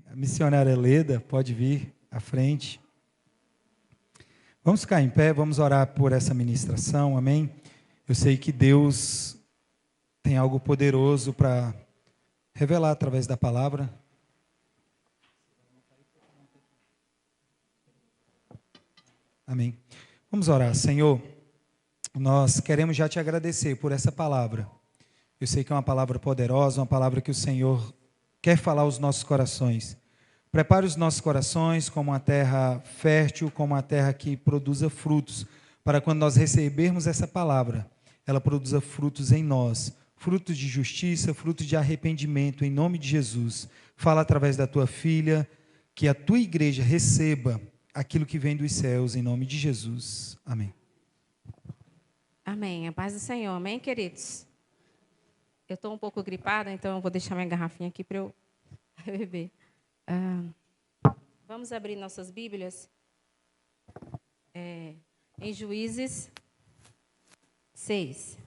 A missionária Leda pode vir à frente. Vamos ficar em pé, vamos orar por essa ministração, amém? Eu sei que Deus tem algo poderoso para revelar através da palavra. Amém. Vamos orar. Senhor, nós queremos já te agradecer por essa palavra. Eu sei que é uma palavra poderosa, uma palavra que o Senhor quer falar aos nossos corações. Prepare os nossos corações como uma terra fértil, como uma terra que produza frutos, para quando nós recebermos essa palavra, ela produza frutos em nós, frutos de justiça, frutos de arrependimento, em nome de Jesus. Fala através da tua filha, que a tua igreja receba aquilo que vem dos céus, em nome de Jesus. Amém. Amém. A paz do Senhor. Amém, queridos? Eu estou um pouco gripada, então eu vou deixar minha garrafinha aqui para eu beber. Vamos abrir nossas Bíblias em Juízes 6.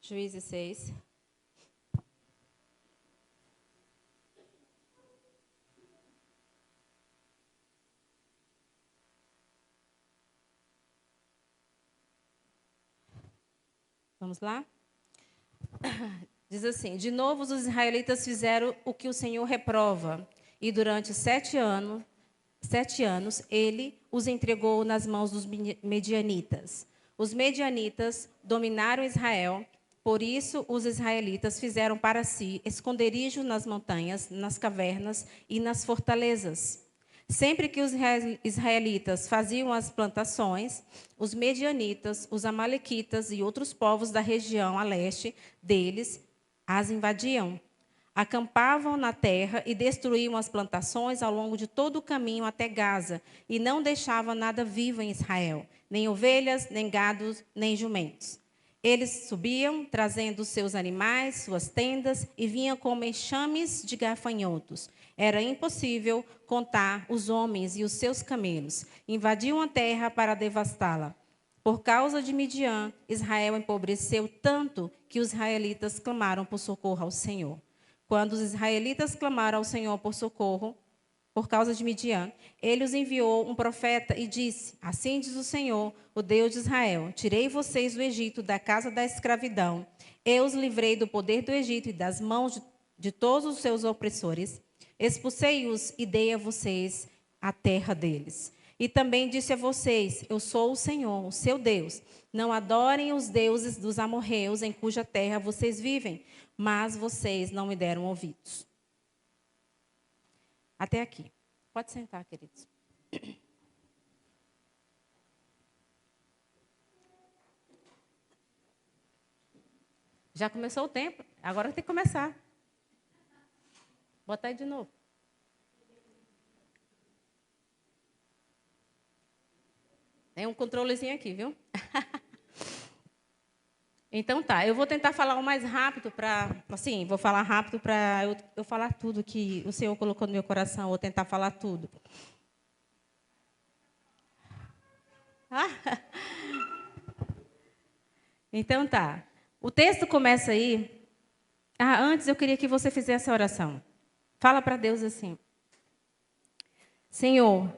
Juízes 6. Vamos lá? Diz assim: de novo os israelitas fizeram o que o Senhor reprova, e durante 7 anos ele os entregou nas mãos dos medianitas. Os medianitas dominaram Israel, por isso os israelitas fizeram para si esconderijo nas montanhas, nas cavernas e nas fortalezas. Sempre que os israelitas faziam as plantações, os medianitas, os amalequitas e outros povos da região a leste deles as invadiam. Acampavam na terra e destruíam as plantações ao longo de todo o caminho até Gaza, e não deixavam nada vivo em Israel, nem ovelhas, nem gados, nem jumentos. Eles subiam, trazendo seus animais, suas tendas, e vinham como enxames de gafanhotos. Era impossível contar os homens e os seus camelos. Invadiam a terra para devastá-la. Por causa de Midian, Israel empobreceu tanto que os israelitas clamaram por socorro ao Senhor. Quando os israelitas clamaram ao Senhor por socorro, por causa de Midian, ele os enviou um profeta e disse: assim diz o Senhor, o Deus de Israel: tirei vocês do Egito, da casa da escravidão. Eu os livrei do poder do Egito e das mãos de todos os seus opressores. Expulsei-os e dei a vocês a terra deles. E também disse a vocês: eu sou o Senhor, o seu Deus. Não adorem os deuses dos amorreus em cuja terra vocês vivem, mas vocês não me deram ouvidos. Até aqui. Pode sentar, queridos. Já começou o tempo, agora tem que começar. Bota aí de novo. Tem um controlezinho aqui, viu? Então tá, eu vou tentar falar o mais rápido vou falar rápido para eu falar tudo que o Senhor colocou no meu coração, eu vou tentar falar tudo. Então tá. O texto começa aí. Antes eu queria que você fizesse a oração. Fala para Deus assim: Senhor,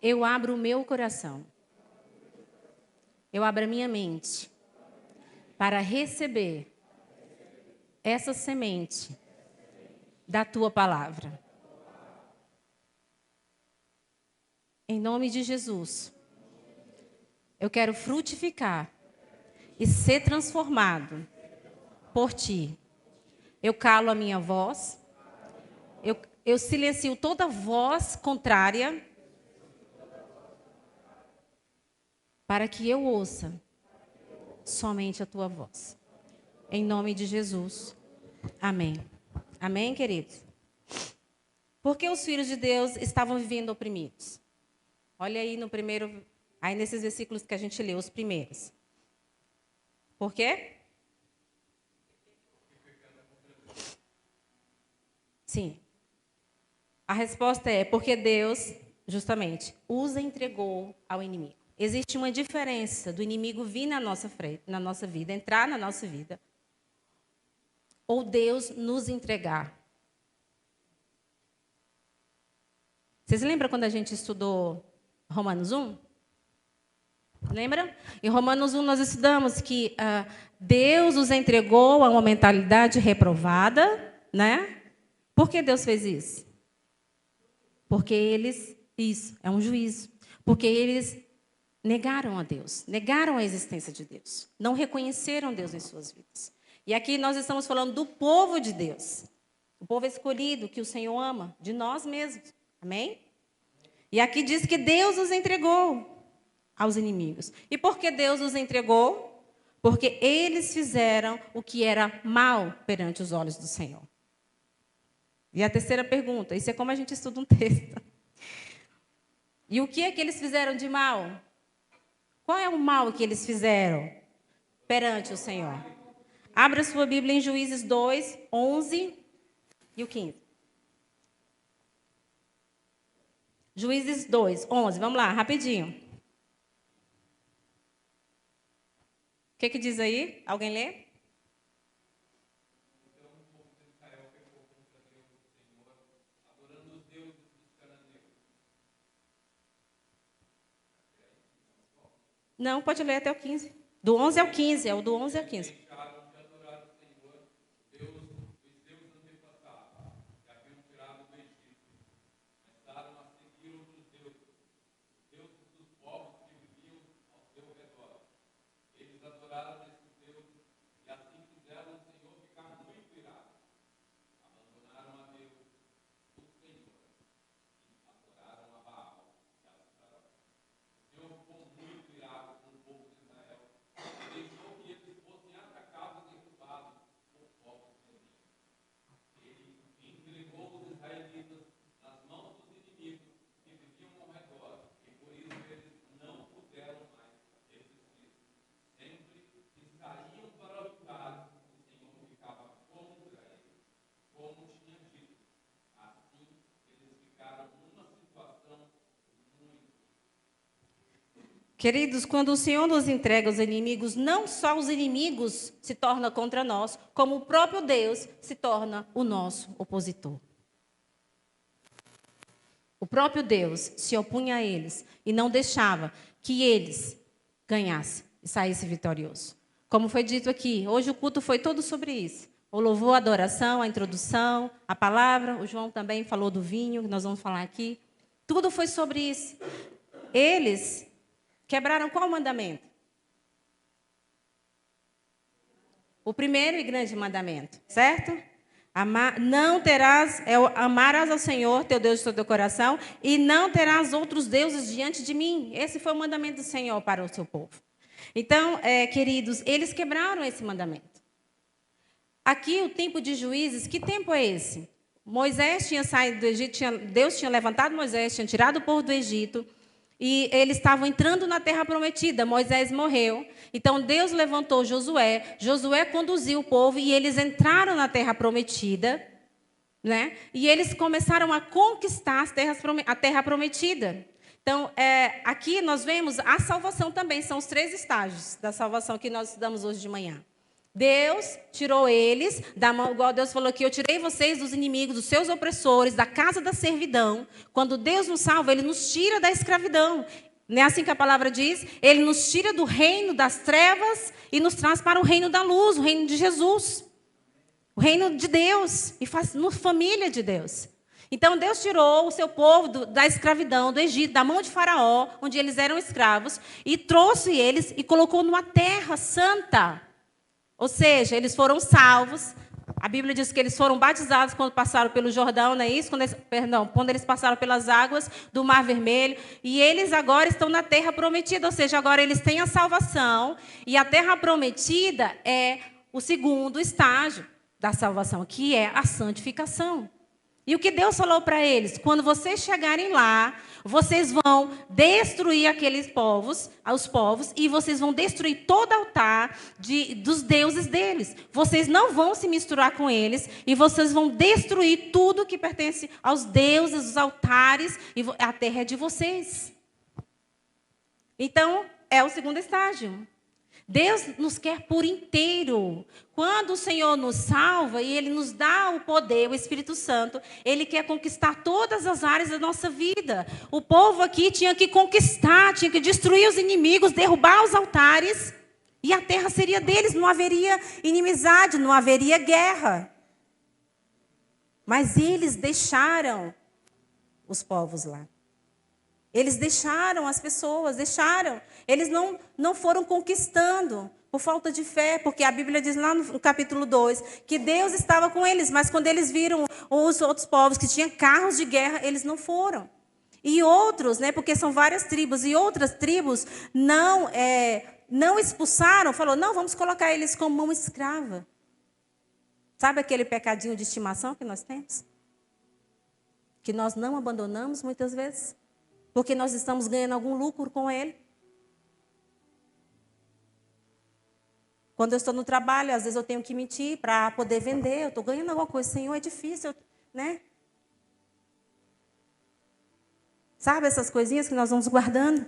eu abro o meu coração. Eu abro a minha mente para receber essa semente da tua palavra. Em nome de Jesus, eu quero frutificar e ser transformado por ti. Eu calo a minha voz, eu silencio toda voz contrária para que eu ouça somente a tua voz. Em nome de Jesus. Amém. Amém, queridos? Por que os filhos de Deus estavam vivendo oprimidos? Olha aí no primeiro, aí nesses versículos que a gente leu, os primeiros. Por quê? Sim. A resposta é porque Deus, justamente, os entregou ao inimigo. Existe uma diferença do inimigo vir na nossa frente, na nossa vida, entrar na nossa vida, ou Deus nos entregar. Vocês lembram quando a gente estudou Romanos 1? Lembra? Em Romanos 1 nós estudamos que Deus os entregou a uma mentalidade reprovada, né? Por que Deus fez isso? Porque eles, isso, é um juízo. Porque eles negaram a Deus, negaram a existência de Deus. Não reconheceram Deus em suas vidas. E aqui nós estamos falando do povo de Deus. O povo escolhido, que o Senhor ama, de nós mesmos. Amém? E aqui diz que Deus os entregou aos inimigos. E por que Deus os entregou? Porque eles fizeram o que era mal perante os olhos do Senhor. E a terceira pergunta, isso é como a gente estuda um texto. E o que é que eles fizeram de mal? Qual é o mal que eles fizeram perante o Senhor? Abra sua Bíblia em Juízes 2, 11 e o 15. Juízes 2, 11. Vamos lá, rapidinho. O que diz aí? Alguém lê? Não, pode ler até o 15. Do 11 ao 15, é o do 11 ao 15. Queridos, quando o Senhor nos entrega os inimigos, não só os inimigos se tornam contra nós, como o próprio Deus se torna o nosso opositor. O próprio Deus se opunha a eles e não deixava que eles ganhassem e saíssem vitoriosos. Como foi dito aqui, hoje o culto foi todo sobre isso. O louvor, a adoração, a introdução, a palavra, o João também falou do vinho, que nós vamos falar aqui. Tudo foi sobre isso. Eles quebraram qual mandamento? O primeiro e grande mandamento, certo? Amarás ao Senhor, teu Deus de todo o teu coração, e não terás outros deuses diante de mim. Esse foi o mandamento do Senhor para o seu povo. Então, queridos, eles quebraram esse mandamento. Aqui, o tempo de Juízes, que tempo é esse? Moisés tinha saído do Egito, Deus tinha levantado Moisés, tinha tirado o povo do Egito, e eles estavam entrando na terra prometida. Moisés morreu. Então, Deus levantou Josué. Josué conduziu o povo e eles entraram na terra prometida, né? E eles começaram a conquistar a terra prometida. Então, aqui nós vemos a salvação também. São os 3 estágios da salvação que nós estudamos hoje de manhã. Deus tirou eles da mão, igual Deus falou aqui, eu tirei vocês dos inimigos, dos seus opressores, da casa da servidão. Quando Deus nos salva, Ele nos tira da escravidão. Não é assim que a palavra diz? Ele nos tira do reino das trevas e nos traz para o reino da luz, o reino de Jesus. O reino de Deus, e faz-nos família de Deus. Então, Deus tirou o seu povo da escravidão, do Egito, da mão de Faraó, onde eles eram escravos, e trouxe eles e colocou numa terra santa. Ou seja, eles foram salvos. A Bíblia diz que eles foram batizados quando passaram pelo Jordão, não é isso? Quando eles passaram pelas águas do Mar Vermelho. E eles agora estão na terra prometida, ou seja, agora eles têm a salvação. E a terra prometida é o segundo estágio da salvação, que é a santificação. E o que Deus falou para eles? Quando vocês chegarem lá, vocês vão destruir aqueles povos, os povos, e vocês vão destruir todo altar dos deuses deles. Vocês não vão se misturar com eles, e vocês vão destruir tudo que pertence aos deuses, os altares, e a terra é de vocês. Então, é o segundo estágio. Deus nos quer por inteiro. Quando o Senhor nos salva e Ele nos dá o poder, o Espírito Santo, Ele quer conquistar todas as áreas da nossa vida. O povo aqui tinha que conquistar, tinha que destruir os inimigos, derrubar os altares, e a terra seria deles, não haveria inimizade, não haveria guerra. Mas eles deixaram os povos lá. Eles deixaram as pessoas, deixaram. Eles não foram conquistando por falta de fé, porque a Bíblia diz lá no capítulo 2 que Deus estava com eles, mas quando eles viram os outros povos que tinham carros de guerra, eles não foram. E outros, porque são várias tribos, e outras tribos não expulsaram, falou, não, vamos colocar eles como mão escrava. Sabe aquele pecadinho de estimação que nós temos? Que nós não abandonamos muitas vezes? Porque nós estamos ganhando algum lucro com ele. Quando eu estou no trabalho, às vezes eu tenho que mentir para poder vender. Eu estou ganhando alguma coisa. Senhor, é difícil, né? Sabe essas coisinhas que nós vamos guardando?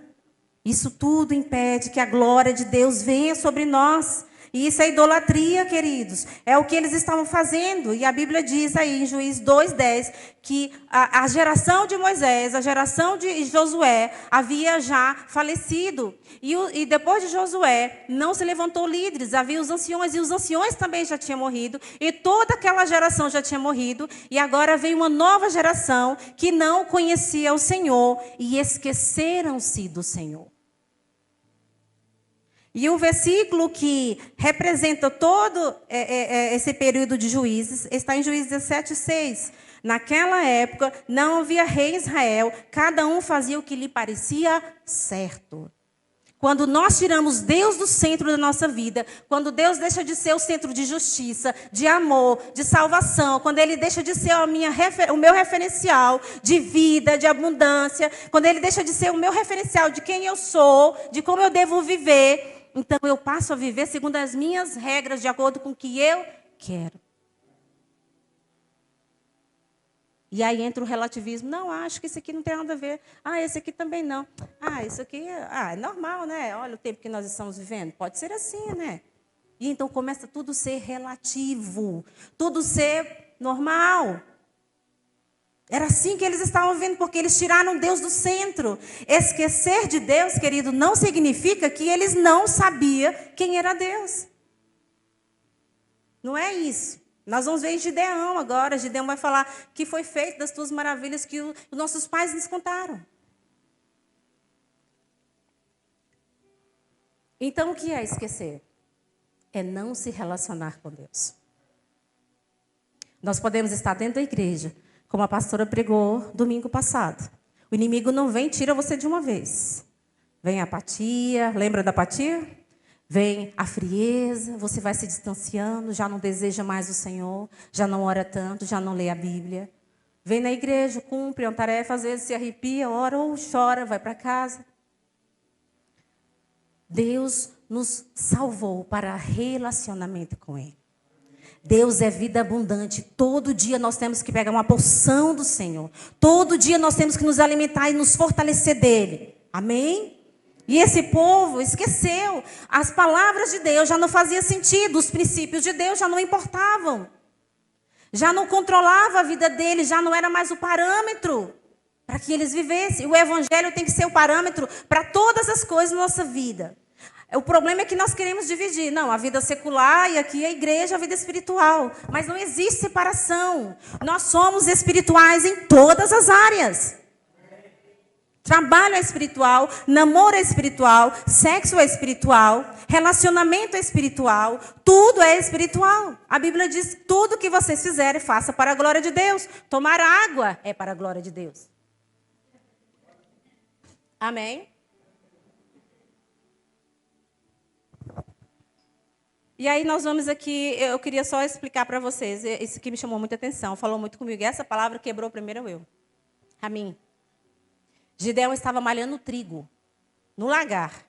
Isso tudo impede que a glória de Deus venha sobre nós. E isso é idolatria, queridos. É o que eles estavam fazendo. E a Bíblia diz aí em Juízes 2:10 que a geração de Moisés, a geração de Josué havia já falecido. E depois de Josué não se levantou líderes, havia os anciões, e os anciões também já tinham morrido. E toda aquela geração já tinha morrido. E agora veio uma nova geração que não conhecia o Senhor e esqueceram-se do Senhor. E o versículo que representa todo esse período de Juízes está em Juízes 17:6. Naquela época, não havia rei em Israel, cada um fazia o que lhe parecia certo. Quando nós tiramos Deus do centro da nossa vida, quando Deus deixa de ser o centro de justiça, de amor, de salvação, quando Ele deixa de ser o meu referencial de vida, de abundância, quando Ele deixa de ser o meu referencial de quem eu sou, de como eu devo viver, então eu passo a viver segundo as minhas regras, de acordo com o que eu quero. E aí entra o relativismo. Não, acho que isso aqui não tem nada a ver. Esse aqui também não. Isso aqui é normal, né? Olha o tempo que nós estamos vivendo. Pode ser assim, né? E então começa tudo a ser relativo. Tudo ser normal. Era assim que eles estavam vendo, porque eles tiraram Deus do centro. Esquecer de Deus, querido, não significa que eles não sabiam quem era Deus. Não é isso. Nós vamos ver em Gideão agora. Gideão vai falar que foi feito das tuas maravilhas que os nossos pais nos contaram. Então, o que é esquecer? É não se relacionar com Deus. Nós podemos estar dentro da igreja, como a pastora pregou domingo passado. O inimigo não vem e tira você de uma vez. Vem a apatia, lembra da apatia? Vem a frieza, você vai se distanciando, já não deseja mais o Senhor, já não ora tanto, já não lê a Bíblia. Vem na igreja, cumpre uma tarefa, às vezes se arrepia, ora ou chora, vai para casa. Deus nos salvou para relacionamento com Ele. Deus é vida abundante. Todo dia nós temos que pegar uma porção do Senhor. Todo dia nós temos que nos alimentar e nos fortalecer dEle. Amém? E esse povo esqueceu. As palavras de Deus já não faziam sentido. Os princípios de Deus já não importavam. Já não controlava a vida deles. Já não era mais o parâmetro para que eles vivessem. O evangelho tem que ser o parâmetro para todas as coisas na nossa vida. O problema é que nós queremos dividir. Não, a vida secular e aqui a igreja, a vida espiritual. Mas não existe separação. Nós somos espirituais em todas as áreas. Trabalho é espiritual, namoro é espiritual, sexo é espiritual, relacionamento é espiritual, tudo é espiritual. A Bíblia diz, tudo que vocês fizerem, faça para a glória de Deus. Tomar água é para a glória de Deus. Amém? E aí nós vamos aqui, eu queria só explicar para vocês, isso aqui me chamou muita atenção, falou muito comigo, e essa palavra quebrou primeiro eu. A mim. Gideão estava malhando trigo, no lagar.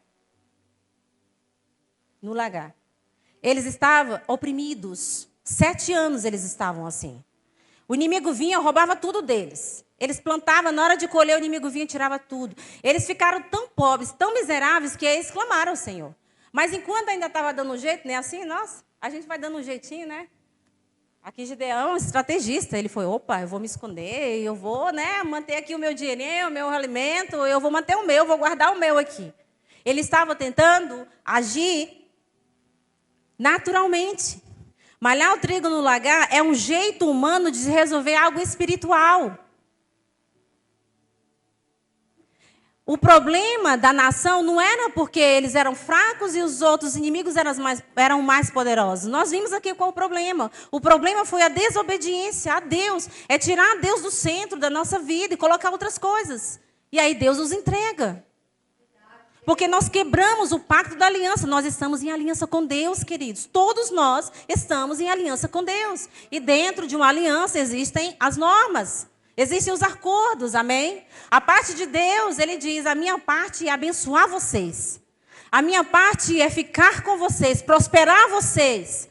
No lagar. Eles estavam oprimidos, 7 anos eles estavam assim. O inimigo vinha, roubava tudo deles. Eles plantavam, na hora de colher, o inimigo vinha e tirava tudo. Eles ficaram tão pobres, tão miseráveis, que eles clamaram ao Senhor. Mas enquanto ainda estava dando um jeito, né? Assim, nossa, a gente vai dando um jeitinho, né? Aqui Gideão é um estrategista. Ele foi, opa, eu vou me esconder, eu vou, né, manter aqui o meu dinheirinho, o meu alimento, eu vou manter o meu, vou guardar o meu aqui. Ele estava tentando agir naturalmente. Malhar o trigo no lagar é um jeito humano de resolver algo espiritual. O problema da nação não era porque eles eram fracos e os outros inimigos eram mais poderosos. Nós vimos aqui qual o problema. O problema foi a desobediência a Deus. É tirar Deus do centro da nossa vida e colocar outras coisas. E aí Deus nos entrega. Porque nós quebramos o pacto da aliança. Nós estamos em aliança com Deus, queridos. Todos nós estamos em aliança com Deus. E dentro de uma aliança existem as normas. Existem os acordos, amém? A parte de Deus, ele diz, a minha parte é abençoar vocês. A minha parte é ficar com vocês, prosperar vocês.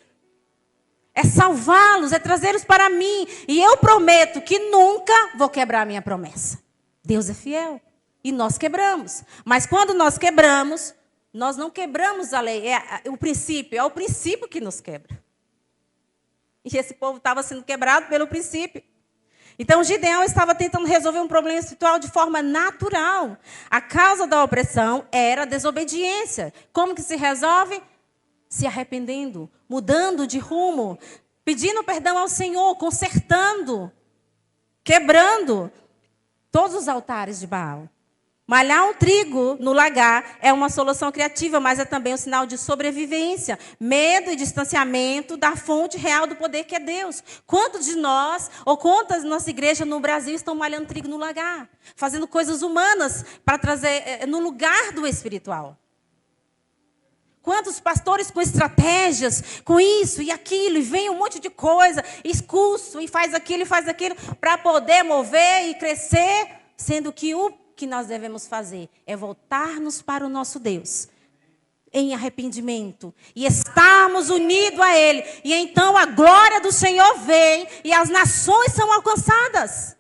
É salvá-los, é trazê-los para mim. E eu prometo que nunca vou quebrar a minha promessa. Deus é fiel. E nós quebramos. Mas quando nós quebramos, nós não quebramos a lei. É o princípio que nos quebra. E esse povo estava sendo quebrado pelo princípio. Então, Gideão estava tentando resolver um problema espiritual de forma natural. A causa da opressão era a desobediência. Como que se resolve? Se arrependendo, mudando de rumo, pedindo perdão ao Senhor, consertando, quebrando todos os altares de Baal. Malhar um trigo no lagar é uma solução criativa, mas é também um sinal de sobrevivência, medo e distanciamento da fonte real do poder que é Deus. Quantos de nós, ou quantas da nossa igreja no Brasil estão malhando trigo no lagar? Fazendo coisas humanas para trazer no lugar do espiritual. Quantos pastores com estratégias, com isso e aquilo, e vem um monte de coisa, expulso, e faz aquilo, para poder mover e crescer, sendo que o que nós devemos fazer é voltar-nos para o nosso Deus em arrependimento e estarmos unidos a Ele. E então a glória do Senhor vem e as nações são alcançadas.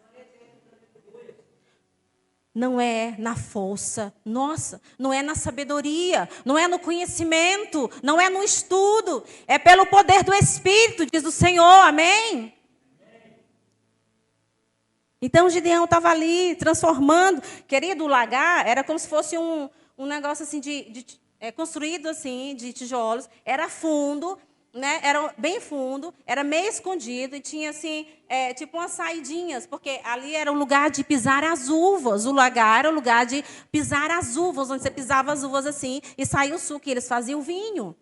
Não é na força nossa, não é na sabedoria, não é no conhecimento, não é no estudo. É pelo poder do Espírito, diz o Senhor, amém? Então, Gideão estava ali, transformando. Querido, o lagar era como se fosse um negócio assim, construído assim, de tijolos. Era fundo, né? Era bem fundo, era meio escondido. E tinha assim, tipo umas saidinhas, porque ali era o lugar de pisar as uvas. O lagar era o lugar de pisar as uvas, onde você pisava as uvas assim, e saía o suco, e eles faziam vinho.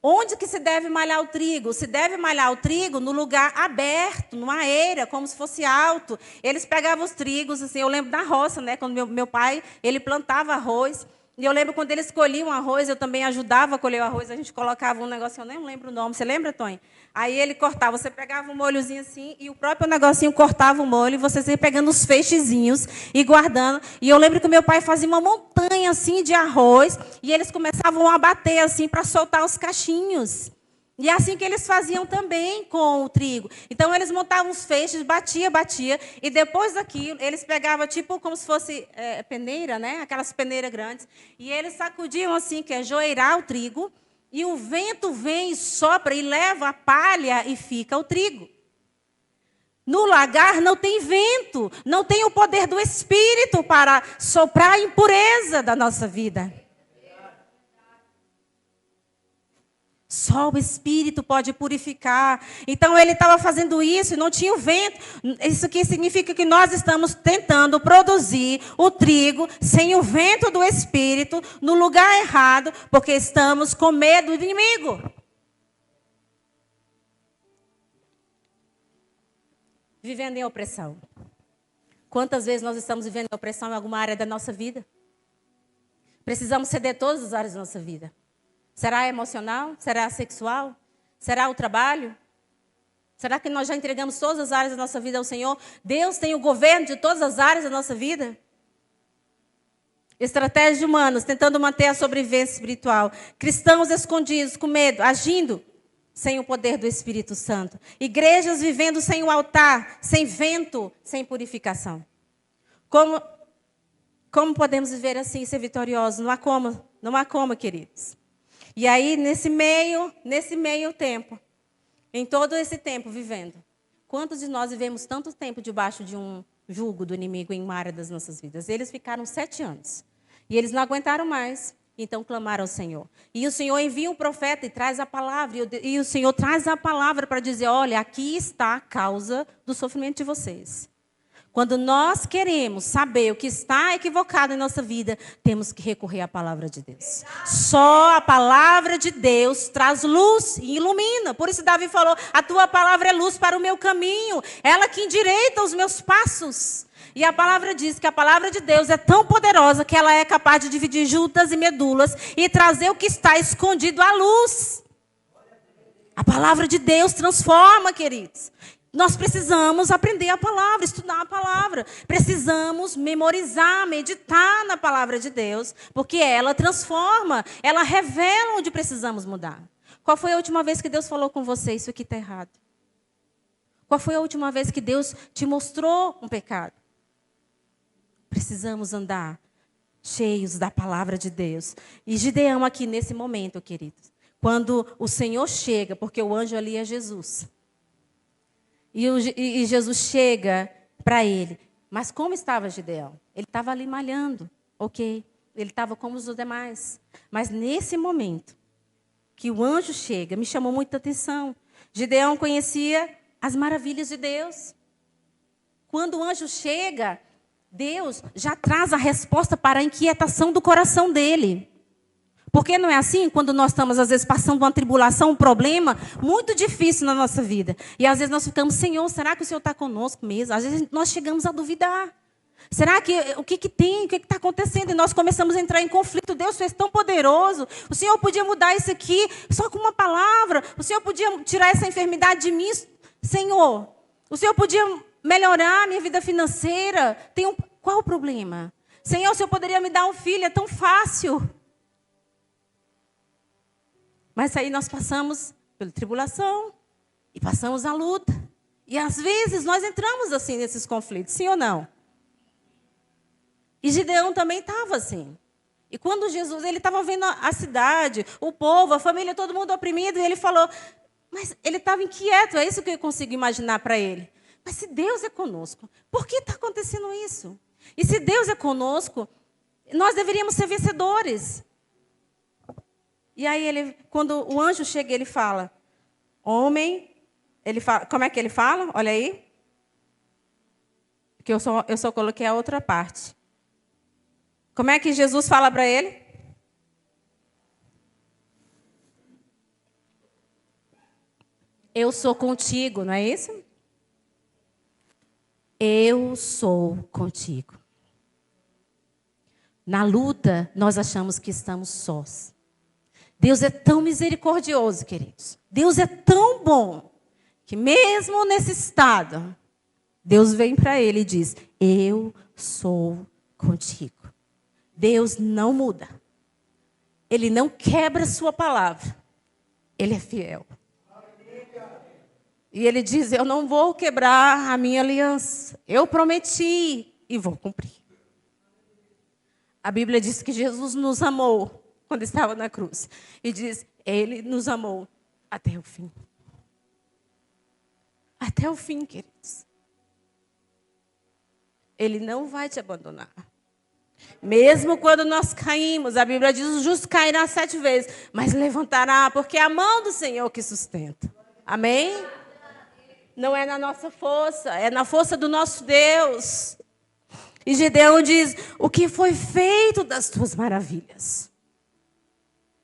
Onde que se deve malhar o trigo? Se deve malhar o trigo no lugar aberto, numa eira, como se fosse alto. Eles pegavam os trigos, assim, eu lembro da roça, né? Quando meu pai, ele plantava arroz. E eu lembro quando eles colhiam arroz, eu também ajudava a colher o arroz. A gente colocava um negocinho, eu nem lembro o nome. Você lembra, Tony? Aí ele cortava, você pegava um molhozinho assim, e o próprio negocinho cortava o molho, e você ia pegando os feixezinhos e guardando. E eu lembro que meu pai fazia uma montanha assim de arroz, e eles começavam a bater assim para soltar os cachinhos. E é assim que eles faziam também com o trigo. Então, eles montavam os feixes, batia, e depois daquilo, eles pegavam tipo como se fosse peneira, né? Aquelas peneiras grandes, e eles sacudiam assim, que é joeirar o trigo, e o vento vem e sopra e leva a palha e fica o trigo. No lagar não tem vento, não tem o poder do Espírito para soprar a impureza da nossa vida. Só o Espírito pode purificar. Então, ele estava fazendo isso e não tinha o vento. Isso aqui significa que nós estamos tentando produzir o trigo sem o vento do Espírito, no lugar errado, porque estamos com medo do inimigo. Vivendo em opressão. Quantas vezes nós estamos vivendo em opressão em alguma área da nossa vida? Precisamos ceder todas as áreas da nossa vida. Será emocional? Será sexual? Será o trabalho? Será que nós já entregamos todas as áreas da nossa vida ao Senhor? Deus tem o governo de todas as áreas da nossa vida? Estratégias humanas, tentando manter a sobrevivência espiritual. Cristãos escondidos, com medo, agindo sem o poder do Espírito Santo. Igrejas vivendo sem o altar, sem vento, sem purificação. Como podemos viver assim e ser vitoriosos? Não há como, queridos. E aí, nesse meio tempo, em todo esse tempo vivendo, quantos de nós vivemos tanto tempo debaixo de um jugo do inimigo em uma área das nossas vidas? Eles ficaram 7 anos. E eles não aguentaram mais. Então clamaram ao Senhor. E o Senhor envia um profeta e traz a palavra. E o Senhor traz a palavra para dizer, olha, aqui está a causa do sofrimento de vocês. Quando nós queremos saber o que está equivocado em nossa vida, temos que recorrer à palavra de Deus. Só a palavra de Deus traz luz e ilumina. Por isso Davi falou, a tua palavra é luz para o meu caminho. Ela que endireita os meus passos. E a palavra diz que a palavra de Deus é tão poderosa que ela é capaz de dividir juntas e medulas e trazer o que está escondido à luz. A palavra de Deus transforma, queridos. Nós precisamos aprender a palavra, estudar a palavra. Precisamos memorizar, meditar na palavra de Deus, porque ela transforma, ela revela onde precisamos mudar. Qual foi a última vez que Deus falou com você, isso aqui está errado? Qual foi a última vez que Deus te mostrou um pecado? Precisamos andar cheios da palavra de Deus. E Gideão aqui nesse momento, queridos, quando o Senhor chega, porque o anjo ali é Jesus. E Jesus chega para ele. Mas como estava Gideão? Ele estava ali malhando, ok. Ele estava como os demais. Mas nesse momento que o anjo chega, me chamou muita atenção. Gideão conhecia as maravilhas de Deus. Quando o anjo chega, Deus já traz a resposta para a inquietação do coração dele. Porque não é assim quando nós estamos, às vezes, passando uma tribulação, um problema muito difícil na nossa vida. E às vezes nós ficamos, Senhor, será que o Senhor está conosco mesmo? Às vezes nós chegamos a duvidar. Será que, o que tem? O que está acontecendo? E nós começamos a entrar em conflito. Deus fez tão poderoso. O Senhor podia mudar isso aqui só com uma palavra. O Senhor podia tirar essa enfermidade de mim. Senhor, o Senhor podia melhorar a minha vida financeira. Qual o problema? Senhor, o Senhor poderia me dar um filho, é tão fácil. Mas aí nós passamos pela tribulação e passamos a luta. E às vezes nós entramos assim nesses conflitos, sim ou não? E Gideão também estava assim. E quando Jesus, ele estava vendo a cidade, o povo, a família, todo mundo oprimido, e ele falou, mas ele estava inquieto, é isso que eu consigo imaginar para ele. Mas se Deus é conosco, por que está acontecendo isso? E se Deus é conosco, nós deveríamos ser vencedores. E aí, quando o anjo chega, ele fala, homem, ele fala, como é que ele fala? Olha aí. Que eu só coloquei a outra parte. Como é que Jesus fala para ele? Eu sou contigo, não é isso? Eu sou contigo. Na luta, nós achamos que estamos sós. Deus é tão misericordioso, queridos. Deus é tão bom, que mesmo nesse estado, Deus vem para ele e diz, eu sou contigo. Deus não muda. Ele não quebra a sua palavra. Ele é fiel. E ele diz, eu não vou quebrar a minha aliança. Eu prometi e vou cumprir. A Bíblia diz que Jesus nos amou quando estava na cruz. E diz, ele nos amou até o fim. Até o fim, queridos. Ele não vai te abandonar. Mesmo quando nós caímos, a Bíblia diz, o justo cairá 7 vezes, mas levantará, porque é a mão do Senhor que sustenta. Amém? Não é na nossa força, é na força do nosso Deus. E Gideão diz, o que foi feito das tuas maravilhas?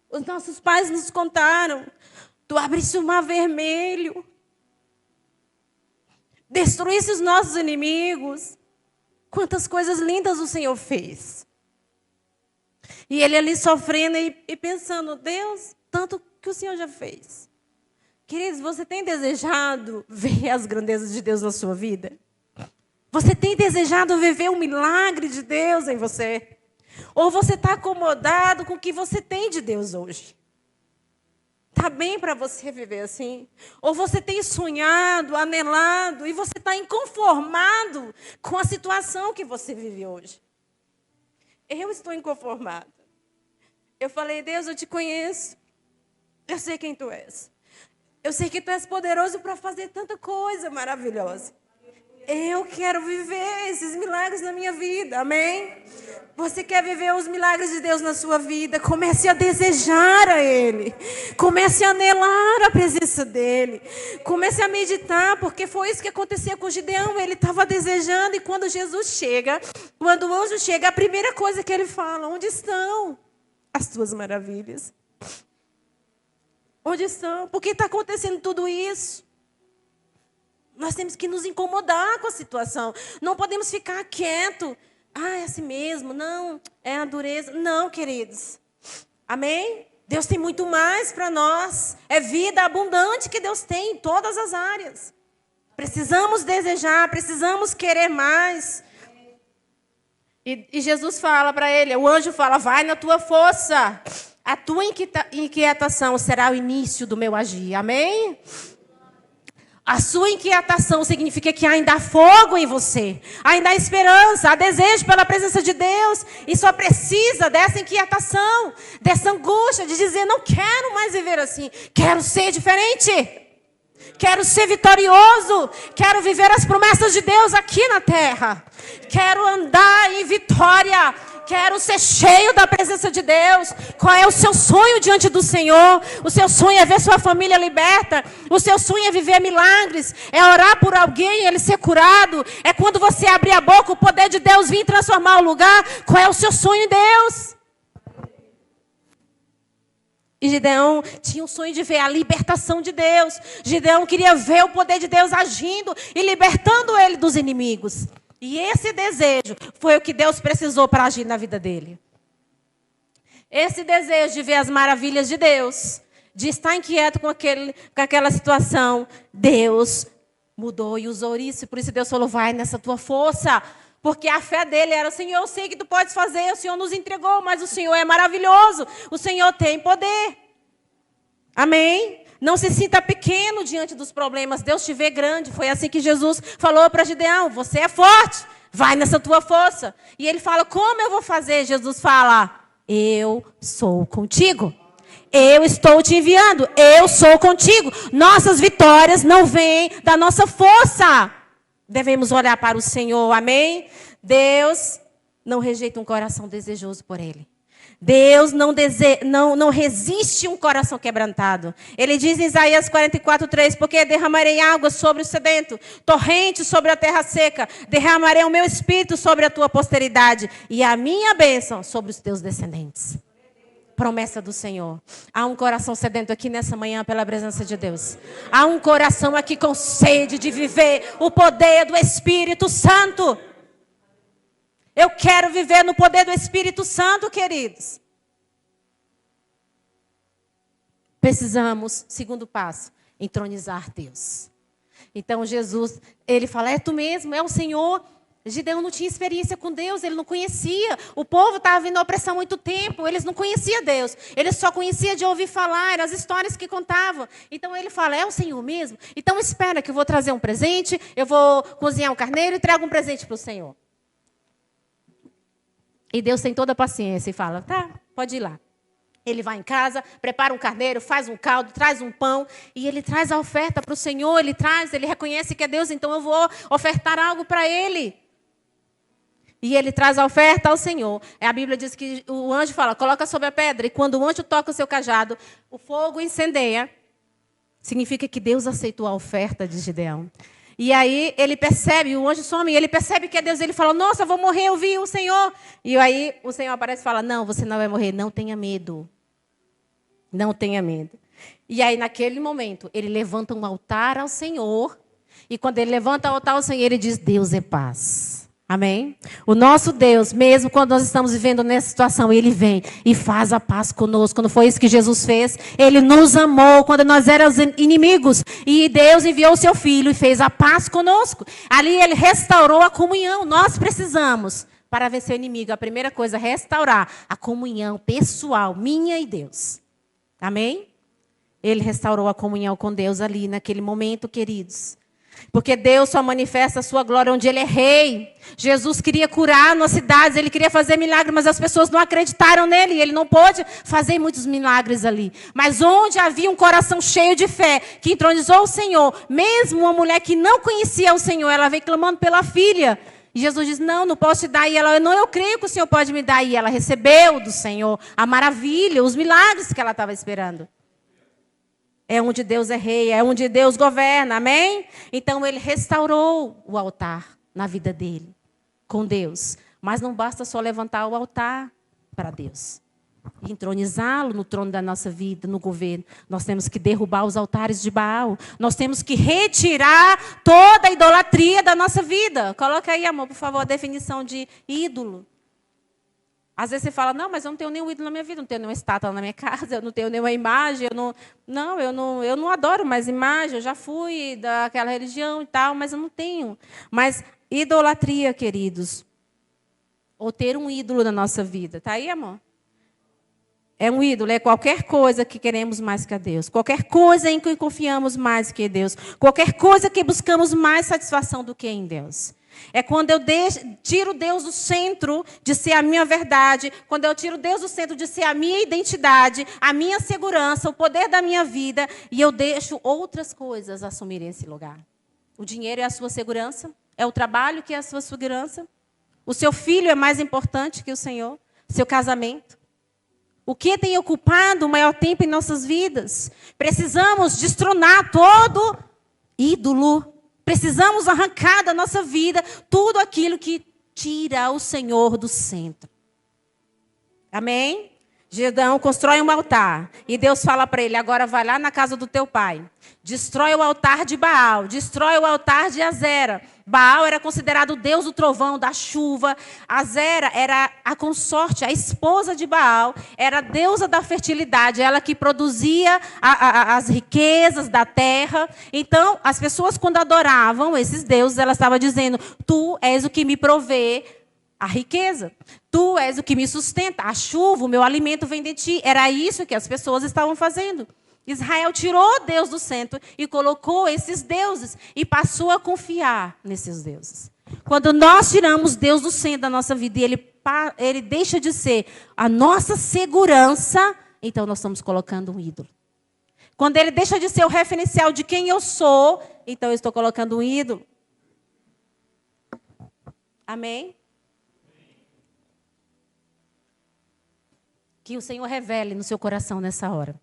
Os nossos pais nos contaram. Tu abriste o mar vermelho. Destruíste os nossos inimigos. Quantas coisas lindas o Senhor fez. E ele ali sofrendo e pensando, Deus, tanto que o Senhor já fez. Queridos, você tem desejado ver as grandezas de Deus na sua vida? Você tem desejado viver o milagre de Deus em você? Ou você está acomodado com o que você tem de Deus hoje? Está bem para você viver assim? Ou você tem sonhado, anelado, e você está inconformado com a situação que você vive hoje? Eu estou inconformada. Eu falei, Deus, eu te conheço. Eu sei quem tu és. Eu sei que tu és poderoso para fazer tanta coisa maravilhosa. Eu quero viver esses milagres na minha vida, amém? Você quer viver os milagres de Deus na sua vida? Comece a desejar a Ele. Comece a anelar a presença dEle. Comece a meditar, porque foi isso que aconteceu com Gideão. Ele estava desejando, e quando Jesus chega, quando o anjo chega, a primeira coisa que ele fala: onde estão as tuas maravilhas? Onde estão? Por que está acontecendo tudo isso? Nós temos que nos incomodar com a situação. Não podemos ficar quieto. É assim mesmo. Não, é a dureza. Não, queridos. Amém? Deus tem muito mais para nós. É vida abundante que Deus tem em todas as áreas. Precisamos desejar, precisamos querer mais. E Jesus fala para ele, o anjo fala, vai na tua força. A tua inquietação será o início do meu agir. Amém? A sua inquietação significa que ainda há fogo em você. Ainda há esperança, há desejo pela presença de Deus. E só precisa dessa inquietação, dessa angústia de dizer, não quero mais viver assim. Quero ser diferente. Quero ser vitorioso. Quero viver as promessas de Deus aqui na terra. Quero andar em vitória. Quero ser cheio da presença de Deus. Qual é o seu sonho diante do Senhor? O seu sonho é ver sua família liberta. O seu sonho é viver milagres. É orar por alguém e ele ser curado. É quando você abrir a boca, o poder de Deus vir transformar o lugar. Qual é o seu sonho em Deus? E Gideão tinha um sonho de ver a libertação de Deus. Gideão queria ver o poder de Deus agindo e libertando ele dos inimigos. E esse desejo foi o que Deus precisou para agir na vida dele. Esse desejo de ver as maravilhas de Deus, de estar inquieto com aquela situação, Deus mudou e usou isso. Por isso Deus falou, vai nessa tua força. Porque a fé dele era, Senhor, eu sei que tu podes fazer, o Senhor nos entregou, mas o Senhor é maravilhoso, o Senhor tem poder. Amém? Não se sinta pequeno diante dos problemas, Deus te vê grande. Foi assim que Jesus falou para Gideão, você é forte, vai nessa tua força. E ele fala, como eu vou fazer? Jesus fala, eu sou contigo. Eu estou te enviando, eu sou contigo. Nossas vitórias não vêm da nossa força. Devemos olhar para o Senhor, amém? Deus não rejeita um coração desejoso por Ele. Deus não resiste um coração quebrantado. Ele diz em Isaías 44:3, porque derramarei água sobre o sedento, torrente sobre a terra seca, derramarei o meu espírito sobre a tua posteridade e a minha bênção sobre os teus descendentes. Promessa do Senhor. Há um coração sedento aqui nessa manhã pela presença de Deus. Há um coração aqui com sede de viver o poder do Espírito Santo. Eu quero viver no poder do Espírito Santo, queridos. Precisamos, segundo passo, entronizar Deus. Então Jesus, ele fala, é tu mesmo, é o Senhor. Gideão não tinha experiência com Deus, ele não conhecia. O povo estava vindo à opressão há muito tempo, eles não conheciam Deus. Eles só conheciam de ouvir falar, eram as histórias que contavam. Então ele fala, é o Senhor mesmo? Então espera que eu vou trazer um presente, eu vou cozinhar um carneiro e trago um presente para o Senhor. E Deus tem toda a paciência e fala, tá, pode ir lá. Ele vai em casa, prepara um carneiro, faz um caldo, traz um pão. E ele traz a oferta para o Senhor, ele reconhece que é Deus, então eu vou ofertar algo para Ele. E ele traz a oferta ao Senhor. A Bíblia diz que o anjo fala, coloca sobre a pedra. E quando o anjo toca o seu cajado, o fogo incendeia. Significa que Deus aceitou a oferta de Gideão. E aí ele percebe, o anjo some, e ele percebe que é Deus. Ele fala, nossa, eu vou morrer, eu vi o Senhor. E aí o Senhor aparece e fala, não, você não vai morrer, não tenha medo. Não tenha medo. E aí naquele momento, ele levanta um altar ao Senhor. E quando ele levanta o altar ao Senhor, ele diz, Deus é paz. Amém? O nosso Deus, mesmo quando nós estamos vivendo nessa situação, Ele vem e faz a paz conosco. Quando foi isso que Jesus fez, Ele nos amou quando nós éramos inimigos. E Deus enviou o seu Filho e fez a paz conosco. Ali Ele restaurou a comunhão. Nós precisamos, para vencer o inimigo, a primeira coisa é restaurar a comunhão pessoal, minha e Deus. Amém? Ele restaurou a comunhão com Deus ali naquele momento, queridos. Porque Deus só manifesta a sua glória onde Ele é rei. Jesus queria curar nas cidades, Ele queria fazer milagres, mas as pessoas não acreditaram nele. E Ele não pôde fazer muitos milagres ali. Mas onde havia um coração cheio de fé, que entronizou o Senhor, mesmo uma mulher que não conhecia o Senhor, ela veio clamando pela filha. E Jesus diz, não posso te dar. E ela, não, eu creio que o Senhor pode me dar. E ela recebeu do Senhor a maravilha, os milagres que ela estava esperando. É onde Deus é rei, é onde Deus governa, amém? Então Ele restaurou o altar na vida dele, com Deus. Mas não basta só levantar o altar para Deus. E entronizá-lo no trono da nossa vida, no governo. Nós temos que derrubar os altares de Baal. Nós temos que retirar toda a idolatria da nossa vida. Coloca aí, amor, por favor, a definição de ídolo. Às vezes você fala, não, mas eu não tenho nenhum ídolo na minha vida, não tenho nenhuma estátua na minha casa, eu não tenho nenhuma imagem, eu não adoro mais imagem, eu já fui daquela religião e tal, mas eu não tenho. Mas idolatria, queridos, ou ter um ídolo na nossa vida, está aí, amor? É um ídolo, é qualquer coisa que queremos mais que a Deus, qualquer coisa em que confiamos mais que Deus, qualquer coisa que buscamos mais satisfação do que em Deus. É quando eu tiro Deus do centro de ser a minha verdade, quando eu tiro Deus do centro de ser a minha identidade, a minha segurança, o poder da minha vida, e eu deixo outras coisas assumirem esse lugar. O dinheiro é a sua segurança, é o trabalho que é a sua segurança, o seu filho é mais importante que o Senhor, seu casamento. O que tem ocupado o maior tempo em nossas vidas? Precisamos destronar todo ídolo. Precisamos arrancar da nossa vida tudo aquilo que tira o Senhor do centro. Amém? Gideão constrói um altar. E Deus fala para ele, agora vai lá na casa do teu pai. Destrói o altar de Baal. Destrói o altar de Azera. Baal era considerado o deus do trovão, da chuva. Azera era a consorte, a esposa de Baal. Era a deusa da fertilidade. Ela que produzia as riquezas da terra. Então, as pessoas quando adoravam esses deuses, elas estavam dizendo, tu és o que me provê a riqueza. Tu és o que me sustenta. A chuva, o meu alimento vem de ti. Era isso que as pessoas estavam fazendo. Israel tirou Deus do centro e colocou esses deuses e passou a confiar nesses deuses. Quando nós tiramos Deus do centro da nossa vida e ele deixa de ser a nossa segurança, então nós estamos colocando um ídolo. Quando ele deixa de ser o referencial de quem eu sou, então eu estou colocando um ídolo. Amém? Que o Senhor revele no seu coração nessa hora.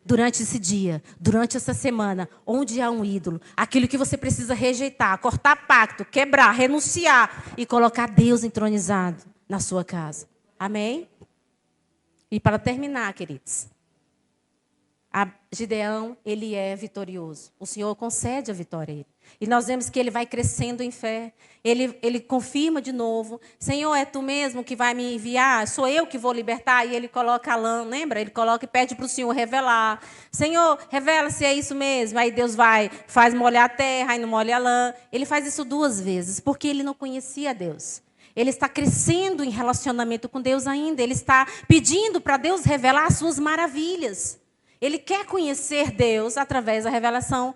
Durante esse dia, durante essa semana, onde há um ídolo, aquilo que você precisa rejeitar, cortar pacto, quebrar, renunciar e colocar Deus entronizado na sua casa. Amém? E para terminar, queridos, Gideão, ele é vitorioso. O Senhor concede a vitória a ele. E nós vemos que ele vai crescendo em fé. Ele confirma de novo. Senhor, é tu mesmo que vai me enviar? Sou eu que vou libertar? E ele coloca a lã, lembra? Ele coloca e pede para o Senhor revelar. Senhor, revela se é isso mesmo. Aí Deus faz molhar a terra, aí não molha a lã. Ele faz isso 2 vezes, porque ele não conhecia Deus. Ele está crescendo em relacionamento com Deus ainda. Ele está pedindo para Deus revelar as suas maravilhas. Ele quer conhecer Deus através da revelação